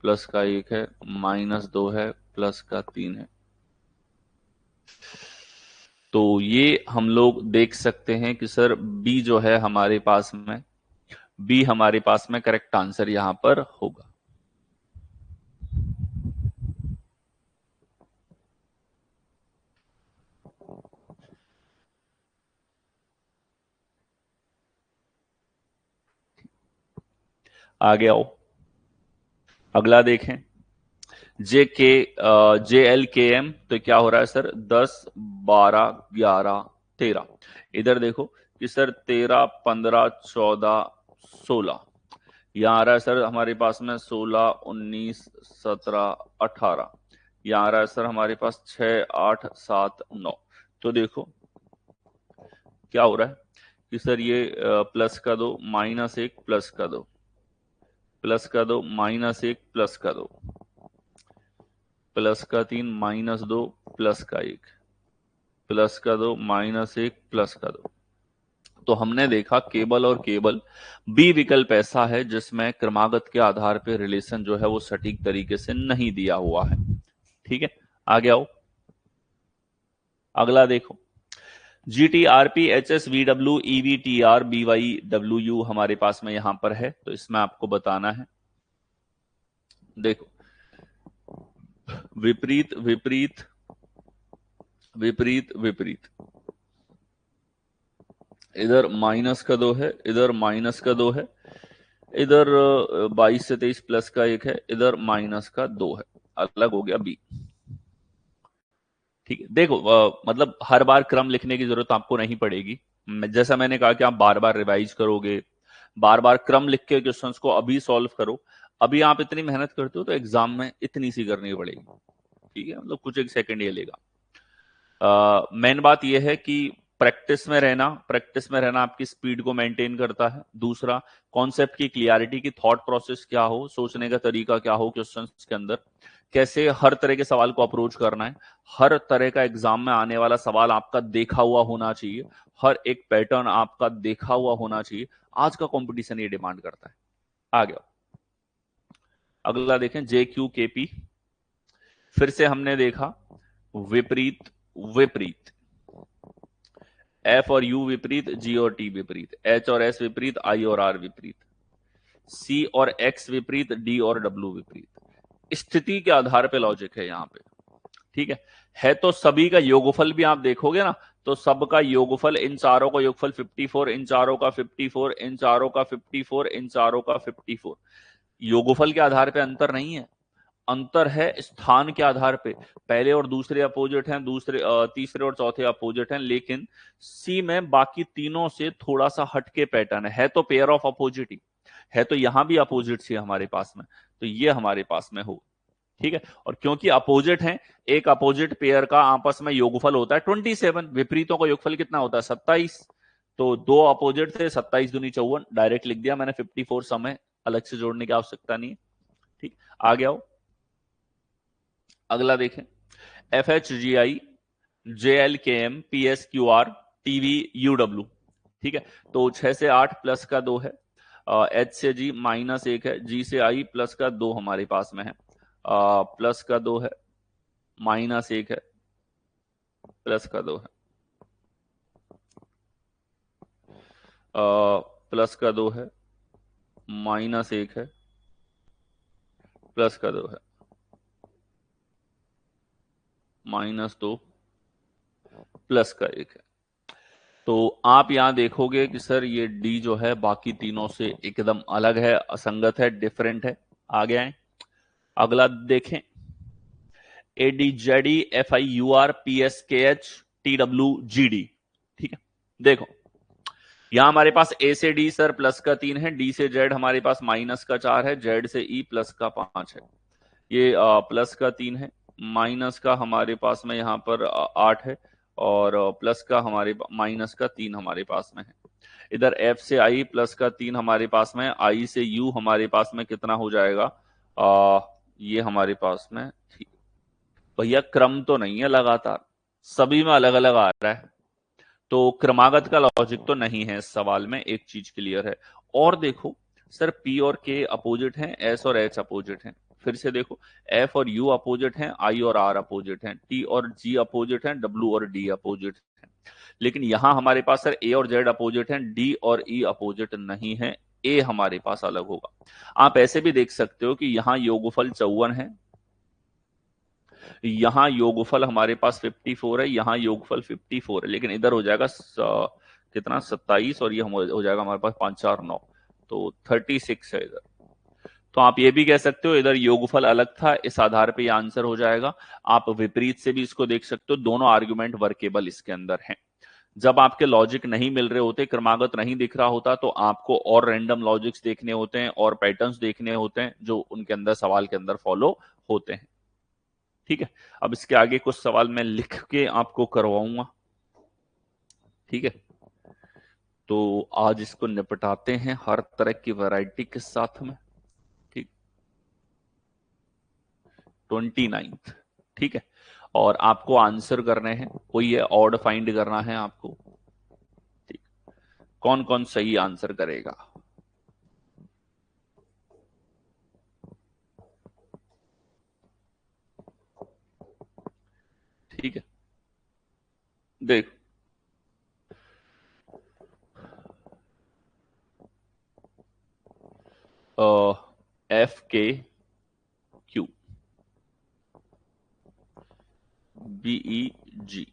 प्लस का 1 है, माइनस 2 है, प्लस का 3 है। तो ये हम लोग देख सकते हैं कि सर बी जो है हमारे पास में, बी हमारे पास में करेक्ट आंसर यहां पर होगा। आगे आओ, अगला देखें। जे एल के एम, तो क्या हो रहा है सर 10 12 11 13। इधर देखो कि सर 13 15 14 16, यहाँ आ रहा है सर हमारे पास में 16 19 17 18, यहाँ आ रहा है सर हमारे पास 6 8 7 9। तो देखो क्या हो रहा है कि सर ये प्लस का दो, माइनस एक, प्लस का दो, प्लस का दो, माइनस एक, प्लस का दो, प्लस का 3, माइनस 2, प्लस का 1, प्लस का 2, माइनस 1, प्लस का 2। तो हमने देखा केवल और केवल बी विकल्प ऐसा है जिसमें क्रमागत के आधार पर रिलेशन जो है वो सटीक तरीके से नहीं दिया हुआ है। ठीक है, आगे आओ, अगला देखो। G T R P H S V W E V T R B Y W U हमारे पास में यहां पर है, तो इसमें आपको बताना है। देखो विपरीत विपरीत विपरीत विपरीत, इधर माइनस का 2 है, इधर माइनस का 2 है, इधर 22 से 23 प्लस का 1 है, इधर माइनस का 2 है, अलग हो गया बी। ठीक है, देखो मतलब हर बार क्रम लिखने की जरूरत आपको नहीं पड़ेगी। जैसा मैंने कहा कि आप बार बार रिवाइज करोगे, बार बार क्रम लिख के क्वेश्चंस को अभी सॉल्व करो। अभी आप इतनी मेहनत करते हो तो एग्जाम में इतनी सी करनी पड़ेगी। ठीक है, मतलब कुछ एक सेकंड ये लेगा। मेन बात यह है कि प्रैक्टिस में रहना आपकी स्पीड को मेंटेन करता है। दूसरा, कॉन्सेप्ट की क्लियरिटी की थॉट प्रोसेस क्या हो, सोचने का तरीका क्या हो क्वेश्चंस के अंदर, कैसे हर तरह के सवाल को अप्रोच करना है। हर तरह का एग्जाम में आने वाला सवाल आपका देखा हुआ होना चाहिए, हर एक पैटर्न आपका देखा हुआ होना चाहिए। आज का कंपटीशन ये डिमांड करता है। आ गया, अगला देखें जे क्यू के पी। फिर से हमने देखा विपरीत विपरीत, एफ और यू विपरीत, जी और टी विपरीत, एच और एस विपरीत, आई और आर विपरीत, सी और एक्स विपरीत, डी और डब्ल्यू विपरीत। स्थिति के आधार पे लॉजिक है यहां पे। ठीक है तो सभी का योगफल भी आप देखोगे ना, तो सबका योगफल, इन चारों का योगफल 54, इन चारों का 54, इन चारों का 54, इन चारों का 54। योगफल के आधार पे अंतर नहीं है, अंतर है स्थान के आधार पे। पहले और दूसरे अपोजिट हैं, तीसरे और चौथे अपोजिट हैं, लेकिन सी में बाकी तीनों से थोड़ा सा हटके पैटर्न है तो पेयर ऑफ अपोजिट ही है, तो यहां भी अपोजिट सी हमारे पास में, तो ये हमारे पास में हो। ठीक है, और क्योंकि अपोजिट हैं, एक अपोजिट पेयर का आपस में योगफल होता है 27, विपरीतों का योगफल कितना होता है 27। तो दो अपोजिट थे, 27 दूनी 54, डायरेक्ट लिख दिया मैंने 54 समय, अलग से जोड़ने की आवश्यकता नहीं है। ठीक, आ गया हो, अगला देखें। F H G I J L K M P S Q R T V U W. ठीक है, तो 6 से 8 प्लस का 2 है, एच से जी माइनस 1 है, जी से आई प्लस का 2 हमारे पास में है, प्लस का 2 है, माइनस 1 है, प्लस का 2 है, प्लस का 2 है, माइनस 1 है, प्लस का 2 है, माइनस 2, प्लस का 1 है। तो आप यहां देखोगे कि सर ये डी जो है बाकी तीनों से एकदम अलग है, असंगत है, डिफरेंट है। आगे आए, अगला देखें। A D Z E F I U R P S K H T W G D. ठीक है, देखो यहां हमारे पास ए से डी सर प्लस का 3 है, डी से जेड हमारे पास माइनस का 4 है, जेड से ई प्लस का 5 है। ये प्लस का 3 है, माइनस का हमारे पास में यहाँ पर 8 है, और प्लस का हमारे माइनस का 3 हमारे पास में है। इधर एफ से आई प्लस का 3 हमारे पास में, आई से यू हमारे पास में कितना हो जाएगा, ये हमारे पास में। ठीक, भैया क्रम तो नहीं है लगातार, सभी में अलग अलग आ रहा है, तो क्रमागत का लॉजिक तो नहीं है इस सवाल में, एक चीज क्लियर है। और देखो सर पी और के अपोजिट हैं, एस और एच अपोजिट हैं। फिर से देखो, एफ और यू अपोजिट हैं, आई और आर अपोजिट हैं, टी और जी अपोजिट हैं, डब्ल्यू और डी अपोजिट हैं। लेकिन यहां हमारे पास सर ए और जेड अपोजिट हैं, डी और ई अपोजिट नहीं है, ए हमारे पास अलग होगा। आप ऐसे भी देख सकते हो कि यहां योगफल 54 है, यहां योगफल हमारे पास 54 है, यहां योगफल 54 है, लेकिन इधर हो जाएगा कितना 27, और ये हो जाएगा हमारे पास 5 4 9, तो 36 है इधर। तो आप ये भी कह सकते हो इधर योगफल अलग था, इस आधार पे ये आंसर हो जाएगा। आप विपरीत से भी इसको देख सकते हो, दोनों आर्गुमेंट वर्केबल इसके अंदर हैं। जब आपके लॉजिक नहीं मिल रहे होते, क्रमागत नहीं दिख रहा होता, तो आपको और रैंडम लॉजिक्स देखने होते हैं और पैटर्न्स देखने होते हैं जो उनके अंदर सवाल के अंदर फॉलो होते हैं। ठीक है, अब इसके आगे कुछ सवाल मैं लिख के आपको करवाऊंगा। ठीक है, तो आज इसको निपटाते हैं हर तरह की वैरायटी के साथ में। ठीक, 29। ठीक है, और आपको आंसर करने हैं, कोई है ऑड फाइंड करना है आपको। ठीक, कौन कौन सही आंसर करेगा। ठीक है, देख F K Q B E G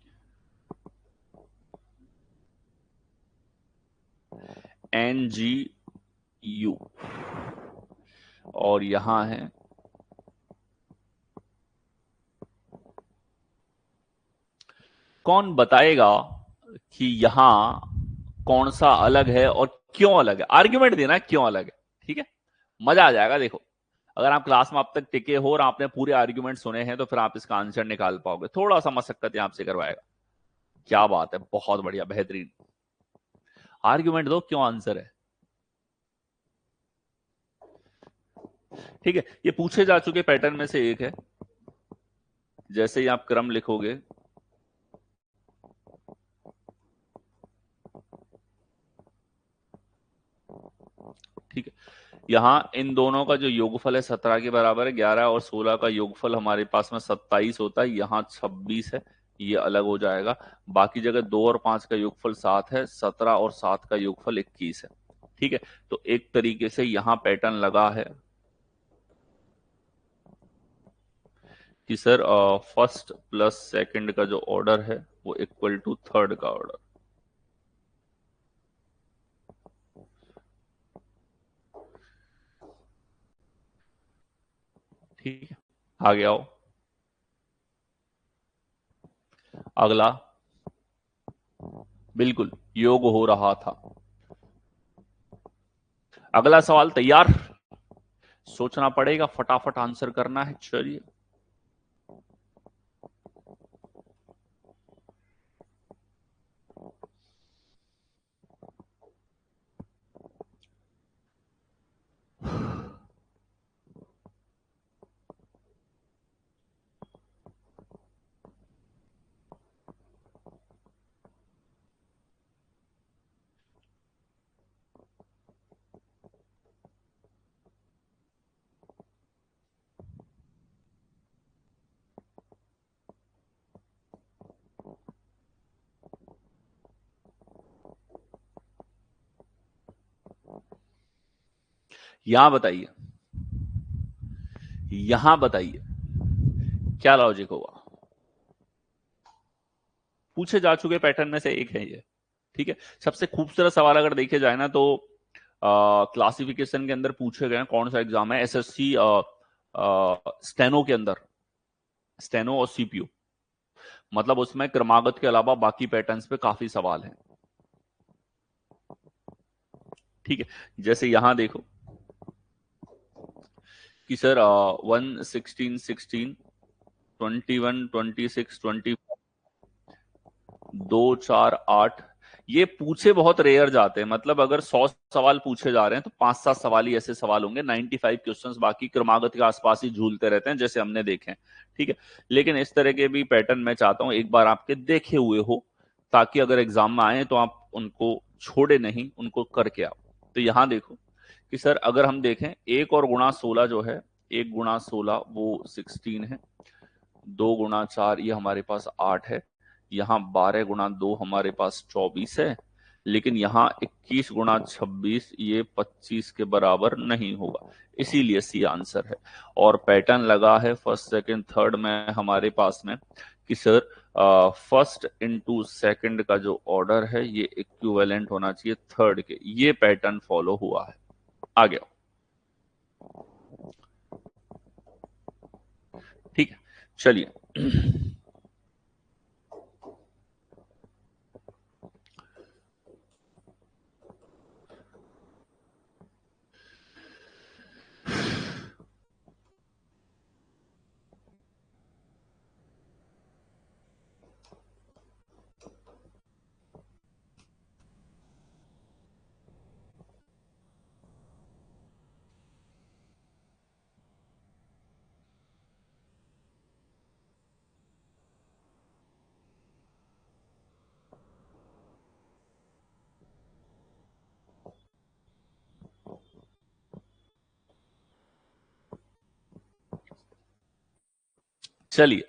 N G U, और यहां है कौन बताएगा कि यहां कौन सा अलग है और क्यों अलग है। आर्ग्यूमेंट देना है क्यों अलग है। ठीक है, मजा आ जाएगा। देखो अगर आप क्लास में अब तक टिके हो और आपने पूरे आर्ग्यूमेंट सुने हैं तो फिर आप इसका आंसर निकाल पाओगे। थोड़ा सा मशक्कत यहां आपसे करवाएगा। क्या बात है, बहुत बढ़िया, बेहतरीन। आर्ग्यूमेंट दो क्यों आंसर है। ठीक है, ये पूछे जा चुके पैटर्न में से एक है। जैसे ही आप क्रम लिखोगे, ठीक है, यहां इन दोनों का जो योगफल है 17 के बराबर है, 11 और 16 का योगफल हमारे पास में 27 होता है, यहां 26 है, ये अलग हो जाएगा। बाकी जगह 2 और 5 का योगफल 7 है, 17 और 7 का योगफल 21 है। ठीक है, तो एक तरीके से यहां पैटर्न लगा है कि सर फर्स्ट प्लस सेकंड का जो ऑर्डर है वो इक्वल टू थर्ड का ऑर्डर। ठीक है, आगे आओ। अगला, बिल्कुल योग हो रहा था। अगला सवाल तैयार, सोचना पड़ेगा, फटाफट आंसर करना है। चलिए, यहां बताइए, यहां बताइए क्या लॉजिक होगा। पूछे जा चुके पैटर्न में से एक है ये। ठीक है। सबसे खूबसूरत सवाल अगर देखे जाए ना तो क्लासिफिकेशन के अंदर पूछे गए हैं, कौन सा एग्जाम है, एसएससी स्टेनो के अंदर, स्टेनो और सीपीयू, मतलब उसमें क्रमागत के अलावा बाकी पैटर्न्स पे काफी सवाल हैं। ठीक है, जैसे यहां देखो कि सर 1, 16, 16, 21, 26, 20, 2, 4, 8, ये पूछे बहुत रेयर जाते हैं। मतलब अगर 100 सवाल पूछे जा रहे हैं तो 5-7 सवाल ही ऐसे सवाल होंगे, 95 क्वेश्चंस बाकी क्रमागत के आसपास ही झूलते रहते हैं, जैसे हमने देखे हैं। ठीक है, लेकिन इस तरह के भी पैटर्न मैं चाहता हूं एक बार आपके देखे हुए हो, ताकि अगर एग्जाम में आए तो आप उनको छोड़े नहीं, उनको करके आओ। तो यहां देखो कि सर अगर हम देखें 1 और गुणा 16 जो है, 1 गुणा 16 वो 16 है, 2 गुणा 4 ये हमारे पास 8 है, यहाँ 12 गुणा 2 हमारे पास 24 है, लेकिन यहाँ 21 गुणा 26 ये 25 के बराबर नहीं होगा, इसीलिए सी आंसर है। और पैटर्न लगा है फर्स्ट सेकंड थर्ड में हमारे पास में कि सर फर्स्ट इनटू सेकंड का जो ऑर्डर है ये इक्विवेलेंट होना चाहिए थर्ड के, ये पैटर्न फॉलो हुआ है। आ गया, ठीक है, चलिए। चलिए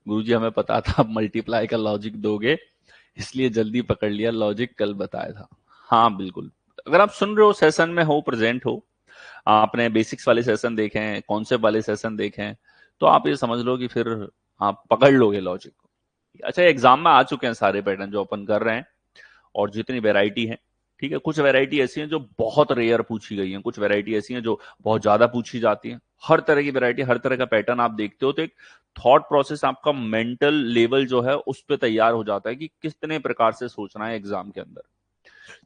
गुरुजी हमें पता था आप मल्टीप्लाई का लॉजिक दोगे, इसलिए जल्दी पकड़ लिया, लॉजिक कल बताया था। हाँ बिल्कुल, अगर आप सुन रहे हो, सेशन में हो, प्रेजेंट हो, आपने बेसिक्स वाले सेशन देखे हैं, कॉन्सेप्ट वाले सेशन देखे हैं, तो आप ये समझ लो कि फिर आप पकड़ लोगे लॉजिक को। अच्छा, एग्जाम में आ चुके हैं सारे पैटर्न जो अपन कर रहे हैं, और जितनी वैरायटी है, ठीक है, कुछ वैरायटी ऐसी हैं जो बहुत रेयर पूछी गई हैं, कुछ वैरायटी ऐसी हैं जो बहुत ज्यादा पूछी जाती हैं। हर तरह की वैरायटी, हर तरह का पैटर्न आप देखते हो तो एक थॉट प्रोसेस, आपका मेंटल लेवल जो है उस पर तैयार हो जाता है कि कितने प्रकार से सोचना है एग्जाम के अंदर।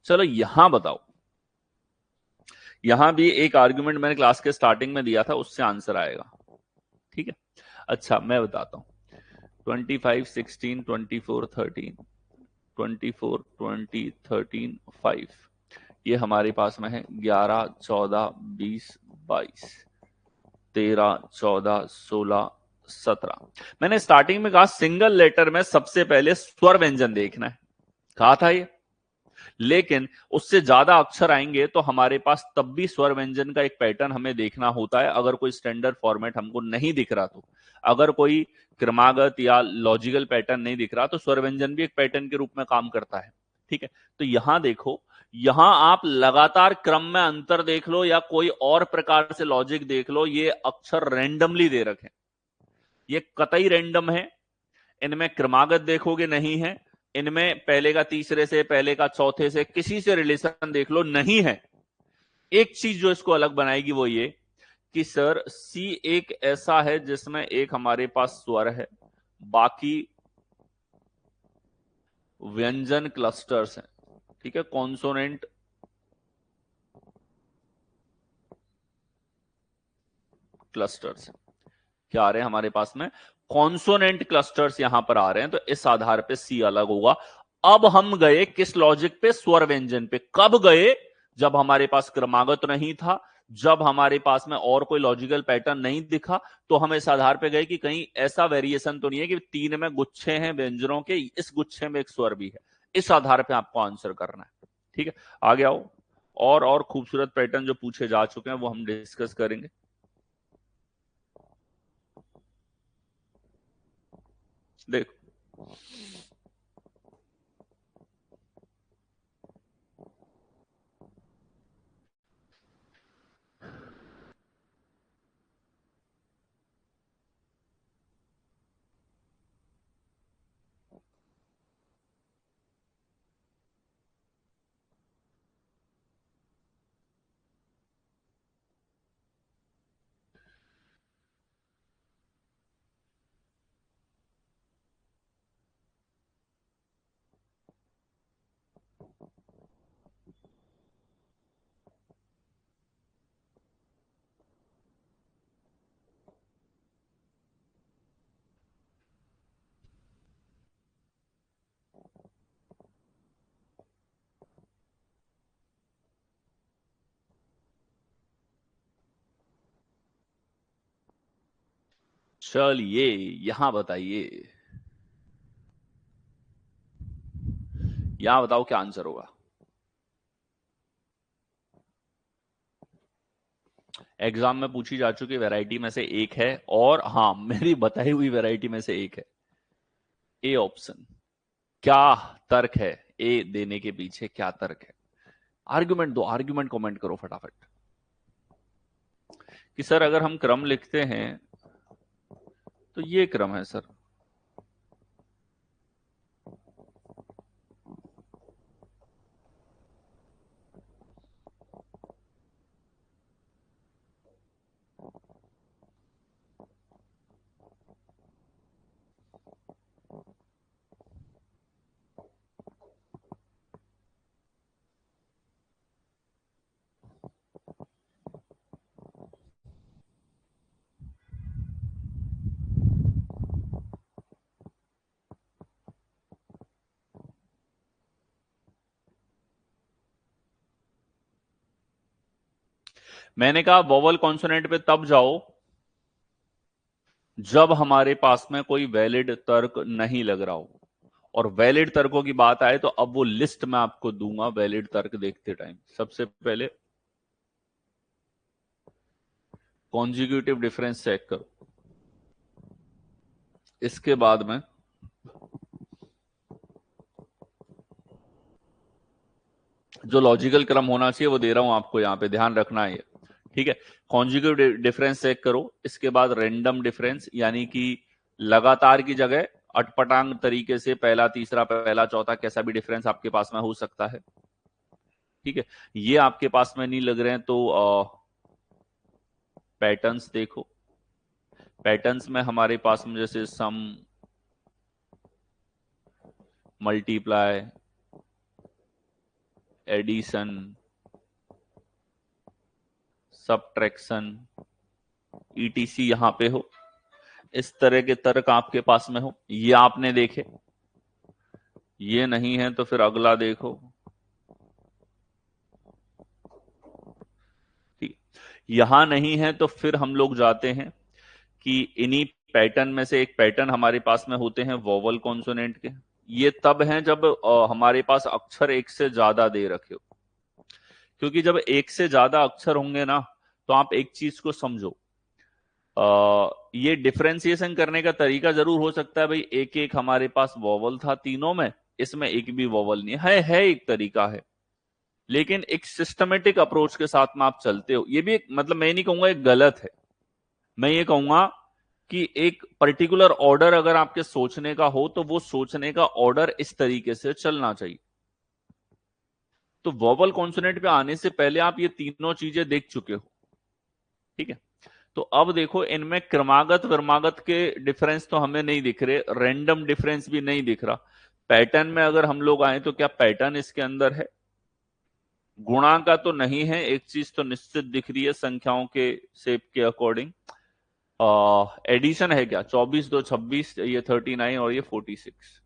चलो यहां बताओ, यहां भी एक आर्ग्यूमेंट मैंने क्लास के स्टार्टिंग में दिया था, उससे आंसर आएगा। ठीक है, अच्छा मैं बताता हूं, 25, 16, 24, 13, 24, 20, 13, 5, ये हमारे पास में है 11, 14, 20, 22, 13, 14, 16, 17। मैंने स्टार्टिंग में कहा सिंगल लेटर में सबसे पहले स्वर व्यंजन देखना है, कहा था ये, लेकिन उससे ज्यादा अक्षर आएंगे तो हमारे पास तब भी स्वर व्यंजन का एक पैटर्न हमें देखना होता है, अगर कोई स्टैंडर्ड फॉर्मेट हमको नहीं दिख रहा तो। अगर कोई क्रमागत या लॉजिकल पैटर्न नहीं दिख रहा तो स्वर व्यंजन भी एक पैटर्न के रूप में काम करता है। ठीक है, तो यहां देखो, यहां आप लगातार क्रम में अंतर देख लो या कोई और प्रकार से लॉजिक देख लो, ये अक्षर रैंडमली दे रखे, ये कतई रैंडम है। इनमें क्रमागत देखोगे नहीं है, इनमें पहले का तीसरे से, पहले का चौथे से, किसी से रिलेशन देख लो नहीं है। एक चीज जो इसको अलग बनाएगी वो ये कि सर सी एक ऐसा है जिसमें एक हमारे पास स्वर है, बाकी व्यंजन क्लस्टर्स हैं। ठीक है, कॉन्सोनेंट क्लस्टर्स क्या आ रहे हैं हमारे पास में, कॉन्सोनेंट क्लस्टर्स यहां पर आ रहे हैं, तो इस आधार पे सी अलग होगा। अब हम गए किस लॉजिक पे, स्वर व्यंजन पे। कब गए, जब हमारे पास क्रमागत नहीं था, जब हमारे पास में और कोई लॉजिकल पैटर्न नहीं दिखा, तो हम इस आधार पे गए कि कहीं ऐसा वेरिएशन तो नहीं है कि 3 में गुच्छे हैं व्यंजनों के, इस गुच्छे में एक स्वर भी है। इस आधार पे आपको आंसर करना है। ठीक है, आगे आओ, और खूबसूरत पैटर्न जो पूछे जा चुके हैं वो हम डिस्कस करेंगे। देखो, चलिए यहां बताइए, यहां बताओ क्या आंसर होगा। एग्जाम में पूछी जा चुकी वैरायटी में से एक है, और हाँ मेरी बताई हुई वैरायटी में से एक है ए ऑप्शन। क्या तर्क है ए देने के पीछे, क्या तर्क है? आर्गुमेंट दो, आर्गुमेंट कमेंट करो फटाफट। कि सर अगर हम क्रम लिखते हैं तो ये क्रम है सर। मैंने कहा वोवल कॉन्सोनेंट पे तब जाओ जब हमारे पास में कोई वैलिड तर्क नहीं लग रहा हो। और वैलिड तर्कों की बात आए तो अब वो लिस्ट मैं आपको दूंगा वैलिड तर्क देखते टाइम। सबसे पहले कॉन्जिक्यूटिव डिफरेंस चेक करो, इसके बाद में जो लॉजिकल क्रम होना चाहिए वो दे रहा हूं आपको, यहां पे ध्यान रखना है। ठीक है, कॉन्जिक्यूटिव डिफरेंस चेक करो, इसके बाद रैंडम डिफरेंस, यानी कि लगातार की जगह अटपटांग तरीके से पहला तीसरा पहला चौथा कैसा भी डिफरेंस आपके पास में हो सकता है। ठीक है, ये आपके पास में नहीं लग रहे हैं तो पैटर्न्स देखो। पैटर्न्स में हमारे पास में जैसे सम, मल्टीप्लाई, एडिशन, सबट्रैक्शन, ईटीसी यहां पे हो। इस तरह के तर्क आपके पास में हो, ये आपने देखे। ये नहीं है तो फिर अगला देखो। ठीक, यहां नहीं है तो फिर हम लोग जाते हैं कि इन्हीं पैटर्न में से एक पैटर्न हमारे पास में होते हैं वोवल कॉन्सोनेंट के। ये तब हैं जब हमारे पास अक्षर एक से ज्यादा दे रखे हो। क्योंकि जब एक से ज्यादा अक्षर होंगे ना, तो आप एक चीज को समझो, ये डिफरेंशिएशन करने का तरीका जरूर हो सकता है भाई, एक एक हमारे पास वोवल था तीनों में, इसमें एक भी वोवल नहीं है एक तरीका है। लेकिन एक सिस्टमेटिक अप्रोच के साथ में आप चलते हो, ये भी एक, मतलब मैं नहीं कहूंगा एक गलत है, मैं ये कहूंगा कि एक पर्टिकुलर ऑर्डर अगर आपके सोचने का हो तो वो सोचने का ऑर्डर इस तरीके से चलना चाहिए। तो वोवल कॉन्सोनेंट पे आने से पहले आप ये तीनों चीजें देख चुके हो। ठीक है, तो अब देखो इनमें क्रमागत वर्मागत के डिफरेंस तो हमें नहीं दिख रहे, रैंडम डिफरेंस भी नहीं दिख रहा। पैटर्न में अगर हम लोग आए तो क्या पैटर्न इसके अंदर है? गुणा का तो नहीं है, एक चीज तो निश्चित दिख रही है संख्याओं के शेप के अकॉर्डिंग। एडिशन है क्या? 24 2 26, ये 39 और ये 46।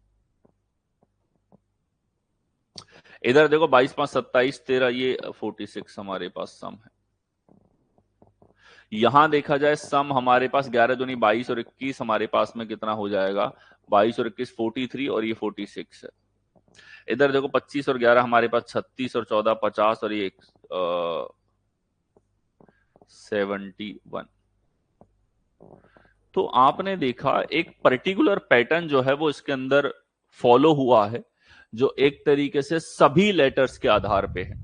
इधर देखो 22 5 27 13, ये 46 हमारे पास सम है। यहां देखा जाए सम हमारे पास 11 दूनी 22 और 21, हमारे पास में कितना हो जाएगा? 22 और 21 43 और ये 46 है। इधर देखो 25 और 11 हमारे पास 36 और 14 50 और ये 71। तो आपने देखा एक पर्टिकुलर पैटर्न जो है वो इसके अंदर फॉलो हुआ है, जो एक तरीके से सभी लेटर्स के आधार पे है।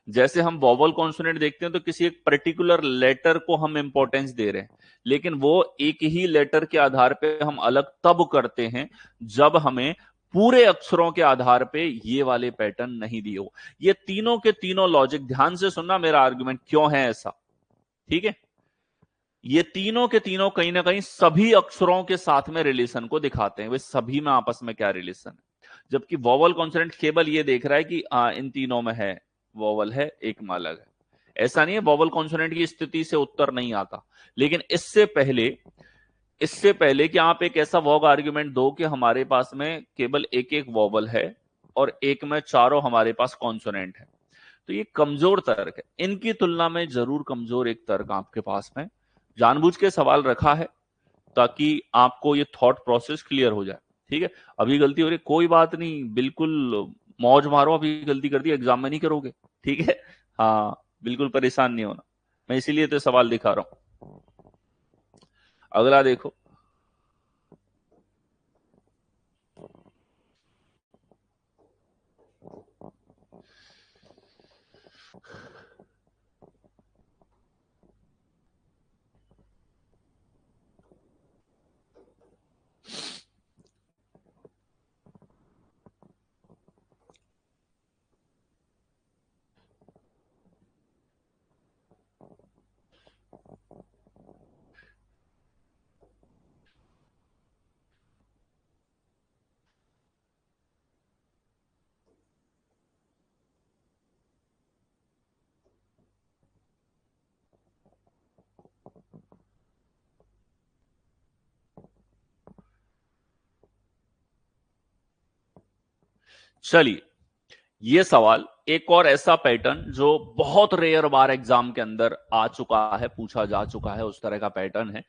जैसे हम वोवल कॉन्सोनेंट देखते हैं तो किसी एक पर्टिकुलर लेटर को हम इंपॉर्टेंस दे रहे हैं, लेकिन वो एक ही लेटर के आधार पे हम अलग तब करते हैं जब हमें पूरे अक्षरों के आधार पे ये वाले पैटर्न नहीं दिए हो। ये तीनों के तीनों लॉजिक, ध्यान से सुनना मेरा आर्गुमेंट क्यों है ऐसा। ठीक है, ये तीनों के तीनों कहीं ना कहीं सभी अक्षरों के साथ में रिलेशन को दिखाते हैं, वे सभी में आपस में क्या रिलेशन है। जबकि वोवल कॉन्सोनेंट केवल ये देख रहा है कि इन तीनों में है वोवल है, एक में अलग है। ऐसा नहीं है, वोवल कॉन्सोनेंट की स्थिति से उत्तर नहीं आता। लेकिन इससे पहले कि आप एक ऐसा वॉग आर्ग्यूमेंट दो कि हमारे पास में केवल एक एक वोवल है और एक में चारों हमारे पास कॉन्सोनेंट है, तो ये कमजोर तर्क है। इनकी तुलना में जरूर कमजोर एक तर्क आपके पास में जानबूझ के सवाल रखा है ताकि आपको ये थॉट प्रोसेस क्लियर हो जाए। ठीक है, अभी गलती हो रही, कोई बात नहीं, बिल्कुल मौज मारो, अभी गलती कर दी, एग्जाम में नहीं करोगे। ठीक है, हाँ बिल्कुल परेशान नहीं होना, मैं इसीलिए तो सवाल दिखा रहा हूं। अगला देखो, चलिए ये सवाल एक और ऐसा पैटर्न जो बहुत रेयर बार एग्जाम के अंदर आ चुका है, पूछा जा चुका है, उस तरह का पैटर्न है।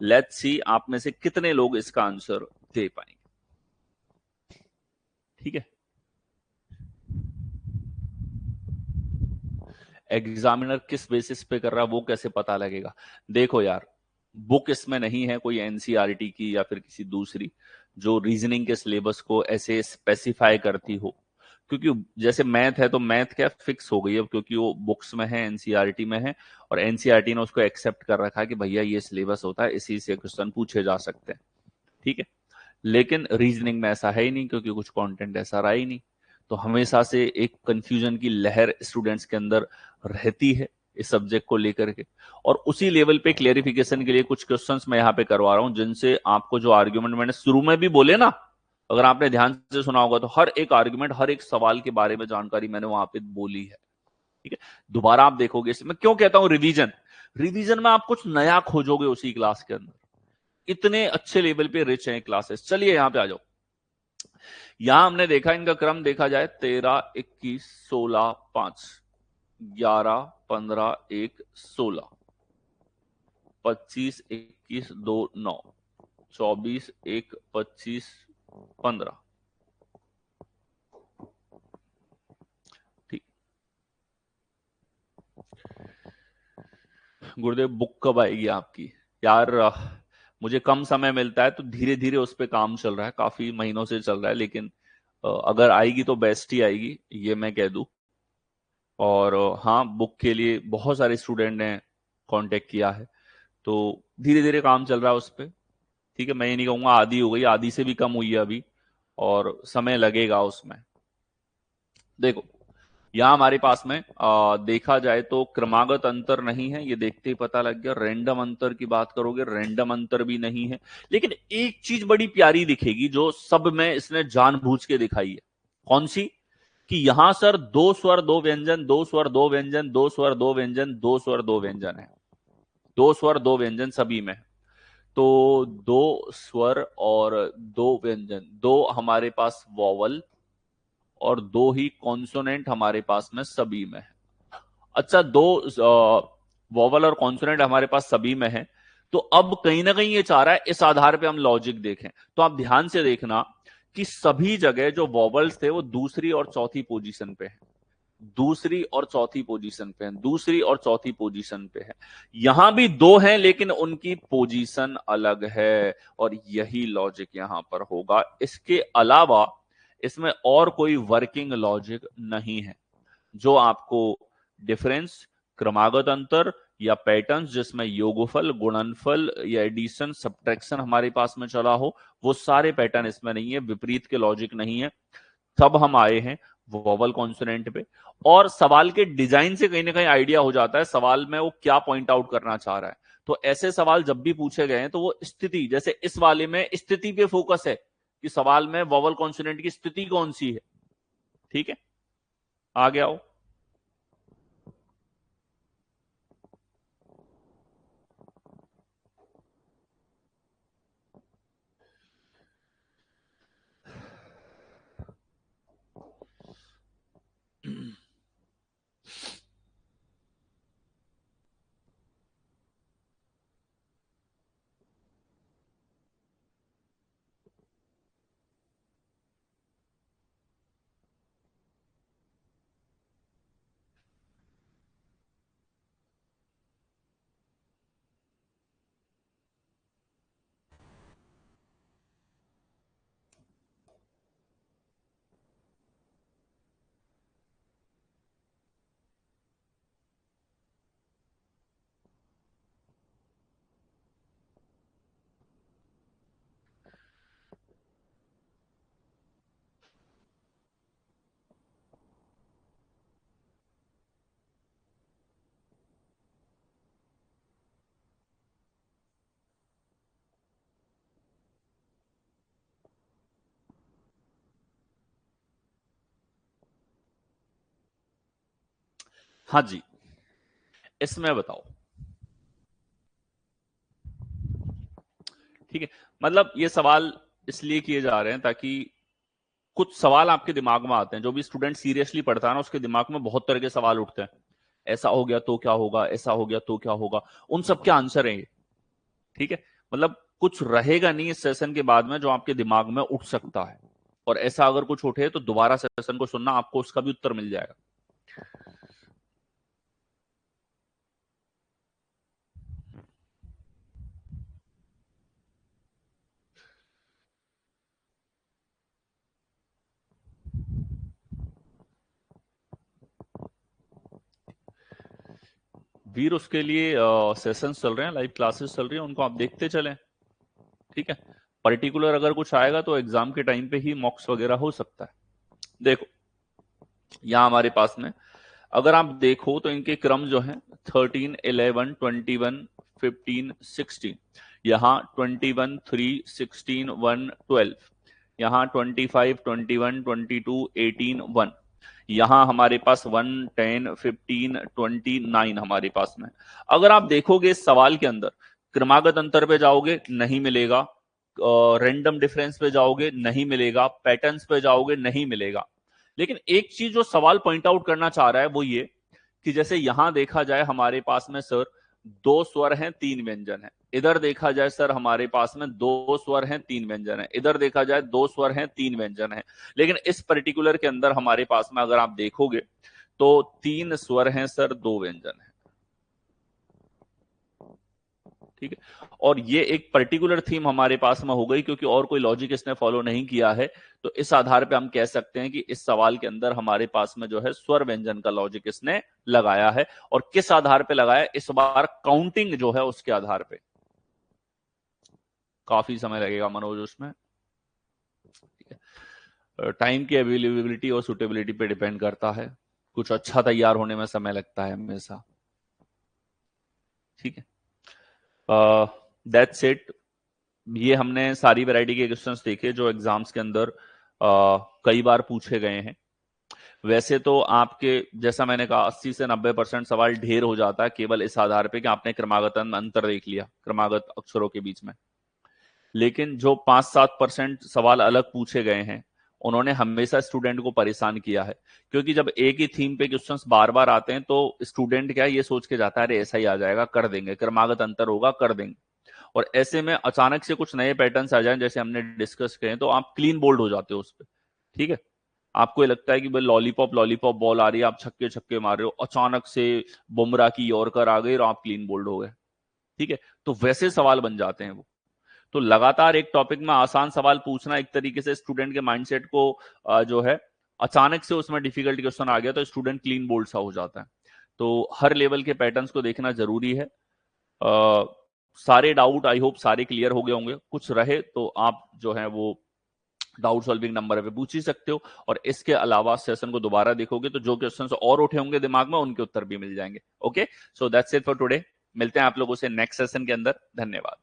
लेट्स सी आप में से कितने लोग इसका आंसर दे पाएंगे। ठीक है, एग्जामिनर किस बेसिस पे कर रहा है वो कैसे पता लगेगा? देखो यार, बुक इसमें नहीं है कोई एनसीईआरटी की या फिर किसी दूसरी जो रीजनिंग के सिलेबस को ऐसे स्पेसिफाई करती हो, क्योंकि जैसे मैथ है तो मैथ क्या फिक्स हो गई अब, क्योंकि वो बुक्स में है, एनसीईआरटी में है, और एनसीईआरटी ने उसको एक्सेप्ट कर रखा है कि भैया ये सिलेबस होता है, इसी से क्वेश्चन पूछे जा सकते हैं। ठीक है, लेकिन रीजनिंग में ऐसा है ही नहीं, क्योंकि कुछ कंटेंट ऐसा रहा ही नहीं। तो हमेशा से एक कंफ्यूजन की लहर स्टूडेंट्स के अंदर रहती है इस सब्जेक्ट को लेकर के, और उसी लेवल पे क्लेरिफिकेशन के लिए कुछ क्वेश्चंस मैं यहाँ पे करवा रहा हूं, जिनसे आपको जो आर्ग्यूमेंट मैंने शुरू में भी बोले ना, अगर आपने ध्यान से सुना होगा तो हर एक आर्ग्यूमेंट, हर एक सवाल के बारे में जानकारी मैंने वहां पे बोली है। ठीक है, दोबारा आप देखोगे, इसमें क्यों कहता हूं रिवीजन, रिवीजन में आप कुछ नया खोजोगे उसी क्लास के अंदर, इतने अच्छे लेवल पे रिच हैं क्लासेस। चलिए यहां पे आ जाओ, यहां हमने देखा, इनका क्रम देखा जाए 13, 21, 16, 5, 11, 15, 1, 16, 25, 21, 2, 9, 24, 1, 25, 15। ठीक, गुरुदेव बुक कब आएगी आपकी? यार मुझे कम समय मिलता है तो धीरे धीरे उस पर काम चल रहा है, काफी महीनों से चल रहा है, लेकिन अगर आएगी तो बेस्ट ही आएगी, ये मैं कह दूं। और हाँ, बुक के लिए बहुत सारे स्टूडेंट ने कांटेक्ट किया है, तो धीरे धीरे काम चल रहा है उस पर। ठीक है, मैं ये नहीं कहूंगा आधी हो गई, आधी से भी कम हुई है अभी, और समय लगेगा उसमें। देखो यहां हमारे पास में देखा जाए तो क्रमागत अंतर नहीं है, ये देखते ही पता लग गया। रैंडम अंतर की बात करोगे, रैंडम अंतर भी नहीं है, लेकिन एक चीज बड़ी प्यारी दिखेगी जो सब में इसने जानबूझ के दिखाई है। कौन सी? कि यहां सर दो स्वर दो व्यंजन, दो स्वर दो व्यंजन, दो स्वर दो व्यंजन, दो स्वर दो व्यंजन है, दो स्वर दो व्यंजन सभी में है। तो दो स्वर और दो व्यंजन, दो हमारे पास वॉवल और दो ही कॉन्सोनेंट हमारे पास में सभी में है। अच्छा, दो वॉवल और कॉन्सोनेंट हमारे पास सभी में है, तो अब कहीं ना कहीं ये चाह रहा है इस आधार पे हम लॉजिक देखें। तो आप ध्यान से देखना कि सभी जगह जो वॉवल्स थे वो दूसरी और चौथी पोजीशन पे है, दूसरी और चौथी पोजीशन पे है, दूसरी और चौथी पोजीशन पे है। यहां भी दो हैं लेकिन उनकी पोजीशन अलग है, और यही लॉजिक यहां पर होगा। इसके अलावा इसमें और कोई वर्किंग लॉजिक नहीं है जो आपको डिफरेंस, क्रमागत अंतर या पैटर्न्स जिसमें योगफल, गुणनफल या एडिशन सब्ट्रैक्शन हमारे पास में चला हो, वो सारे पैटर्न इसमें नहीं है, विपरीत के लॉजिक नहीं है। तब हम आए हैं वोवल कॉन्सोनेंट पे, और सवाल के डिजाइन से कहीं ना कहीं आइडिया हो जाता है सवाल में वो क्या पॉइंट आउट करना चाह रहा है। तो ऐसे सवाल जब भी पूछे गए हैं तो वो स्थिति, जैसे इस वाले में स्थिति पे फोकस है कि सवाल में वोवल कॉन्सोनेंट की स्थिति कौन सी है। ठीक है, आगे आओ। हाँ जी, इसमें बताओ। ठीक है, मतलब ये सवाल इसलिए किए जा रहे हैं ताकि कुछ सवाल आपके दिमाग में आते हैं, जो भी स्टूडेंट सीरियसली पढ़ता है ना उसके दिमाग में बहुत तरह के सवाल उठते हैं। ऐसा हो गया तो क्या होगा, ऐसा हो गया तो क्या होगा, उन सब के आंसर है ये। ठीक है, मतलब कुछ रहेगा नहीं इस सेशन के बाद में जो आपके दिमाग में उठ सकता है, और ऐसा अगर कुछ उठे तो दोबारा सेशन को सुनना, आपको उसका भी उत्तर मिल जाएगा। वीर, उसके लिए सेशंस चल रहे हैं, लाइव क्लासेस चल रही हैं, उनको आप देखते चलें। ठीक है, पर्टिकुलर अगर कुछ आएगा तो एग्जाम के टाइम पे ही मॉक्स वगैरह हो सकता है। देखो, यहां हमारे पास में अगर आप देखो तो इनके क्रम जो है 13, 11, 21, 15, 16, यहाँ 21, 3, 16, 1, 12, यहाँ 25, 21, 22, 18, 1, यहाँ हमारे पास 1, 10, 15, 29 हमारे पास में। अगर आप देखोगे इस सवाल के अंदर क्रमागत अंतर पे जाओगे नहीं मिलेगा, रैंडम डिफरेंस पे जाओगे नहीं मिलेगा, पैटर्न्स पे जाओगे नहीं मिलेगा। लेकिन एक चीज जो सवाल पॉइंट आउट करना चाह रहा है वो ये कि जैसे यहां देखा जाए हमारे पास में सर दो स्वर हैं तीन व्यंजन हैं, इधर देखा जाए सर हमारे पास में दो स्वर हैं तीन व्यंजन हैं, इधर देखा जाए दो स्वर हैं तीन व्यंजन हैं। लेकिन इस पर्टिकुलर के अंदर हमारे पास में अगर आप देखोगे तो तीन स्वर हैं सर, दो व्यंजन हैं। ठीक है, और ये एक पर्टिकुलर थीम हमारे पास में हो गई क्योंकि और कोई लॉजिक इसने फॉलो नहीं किया है। तो इस आधार पे हम कह सकते हैं कि इस सवाल के अंदर हमारे पास में जो है स्वर व्यंजन का लॉजिक इसने लगाया है। और किस आधार पे लगाया, इस बार काउंटिंग जो है उसके आधार पे। काफी समय लगेगा मनोज उसमें। ठीक है, टाइम की अवेलेबिलिटी और सुटेबिलिटी पे डिपेंड करता है, कुछ अच्छा तैयार होने में समय लगता है हमेशा। ठीक है, दैट्स इट। ये हमने सारी वैरायटी के क्वेश्चंस देखे जो एग्जाम्स के अंदर कई बार पूछे गए हैं। वैसे तो आपके, जैसा मैंने कहा, 80 से 90% सवाल ढेर हो जाता है केवल इस आधार पे कि आपने क्रमागत अंतर देख लिया क्रमागत अक्षरों के बीच में। लेकिन जो 5-7% सवाल अलग पूछे गए हैं उन्होंने हमेशा स्टूडेंट को परेशान किया है, क्योंकि जब एक ही थीम पे क्वेश्चंस बार बार आते हैं तो स्टूडेंट क्या ये सोच के जाता है अरे ऐसा ही आ जाएगा, कर देंगे, क्रमागत अंतर होगा कर देंगे। और ऐसे में अचानक से कुछ नए पैटर्न्स आ जाएं जैसे हमने डिस्कस किए तो आप क्लीन बोल्ड हो जाते हो उस पर। ठीक है, आपको ये लगता है कि भाई लॉलीपॉप लॉलीपॉप बॉल आ रही है, आप छक्के छक्के मार रहे हो, अचानक से बुमराह की यॉर्कर आ गई और आप क्लीन बोल्ड हो गए। ठीक है, तो वैसे सवाल बन जाते हैं वो। तो लगातार एक टॉपिक में आसान सवाल पूछना एक तरीके से स्टूडेंट के माइंडसेट को जो है, अचानक से उसमें डिफिकल्ट क्वेश्चन आ गया तो स्टूडेंट क्लीन बोल्ड सा हो जाता है। तो हर लेवल के पैटर्न्स को देखना जरूरी है। सारे डाउट आई होप सारे क्लियर हो गए होंगे, कुछ रहे तो आप जो है वो डाउट सॉल्विंग नंबर पे पूछ ही सकते हो। और इसके अलावा सेशन को दोबारा देखोगे तो जो क्वेश्चन और उठे होंगे दिमाग में उनके उत्तर भी मिल जाएंगे। Okay, so that's it for today. मिलते हैं आप लोगों से नेक्स्ट सेशन के अंदर। धन्यवाद।